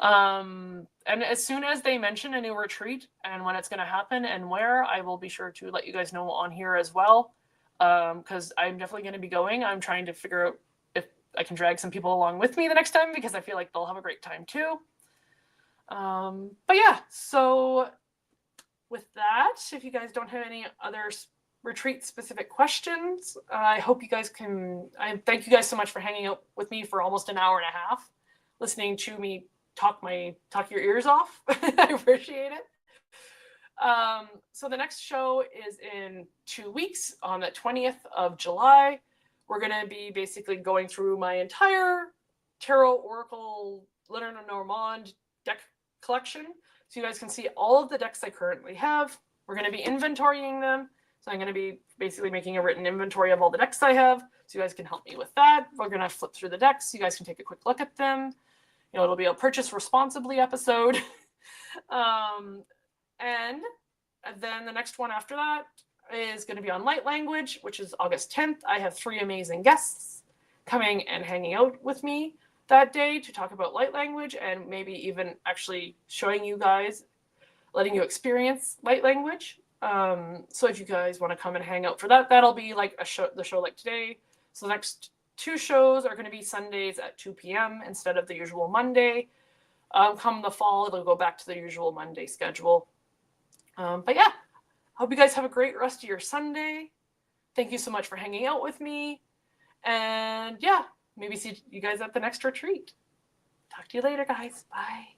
And as soon as they mention a new retreat and when it's going to happen and where, I will be sure to let you guys know on here as well. Because I'm definitely going to be going. I'm trying to figure out if I can drag some people along with me the next time, because I feel like they'll have a great time too. But yeah, so with that, if you guys don't have any other retreat specific questions, I hope you guys can. I thank you guys so much for hanging out with me for almost an hour and a half, listening to me talk your ears off. I appreciate it. So the next show is in 2 weeks on the 20th of July. We're going to be basically going through my entire Tarot Oracle Lenormand deck collection, so you guys can see all of the decks I currently have. We're going to be inventorying them. So I'm going to be basically making a written inventory of all the decks I have, so you guys can help me with that. We're going to flip through the decks so you guys can take a quick look at them. You know, it'll be a purchase responsibly episode. And then the next one after that is going to be on light language, which is August 10th. I have 3 amazing guests coming and hanging out with me that day to talk about light language, and maybe even actually showing you guys, letting you experience light language. So if you guys want to come and hang out for that, that'll be like the show like today. So the next 2 shows are going to be Sundays at 2 p.m. instead of the usual Monday. Come the fall, it'll go back to the usual Monday schedule. But yeah, hope you guys have a great rest of your Sunday. Thank you so much for hanging out with me. And yeah, maybe see you guys at the next retreat. Talk to you later, guys. Bye.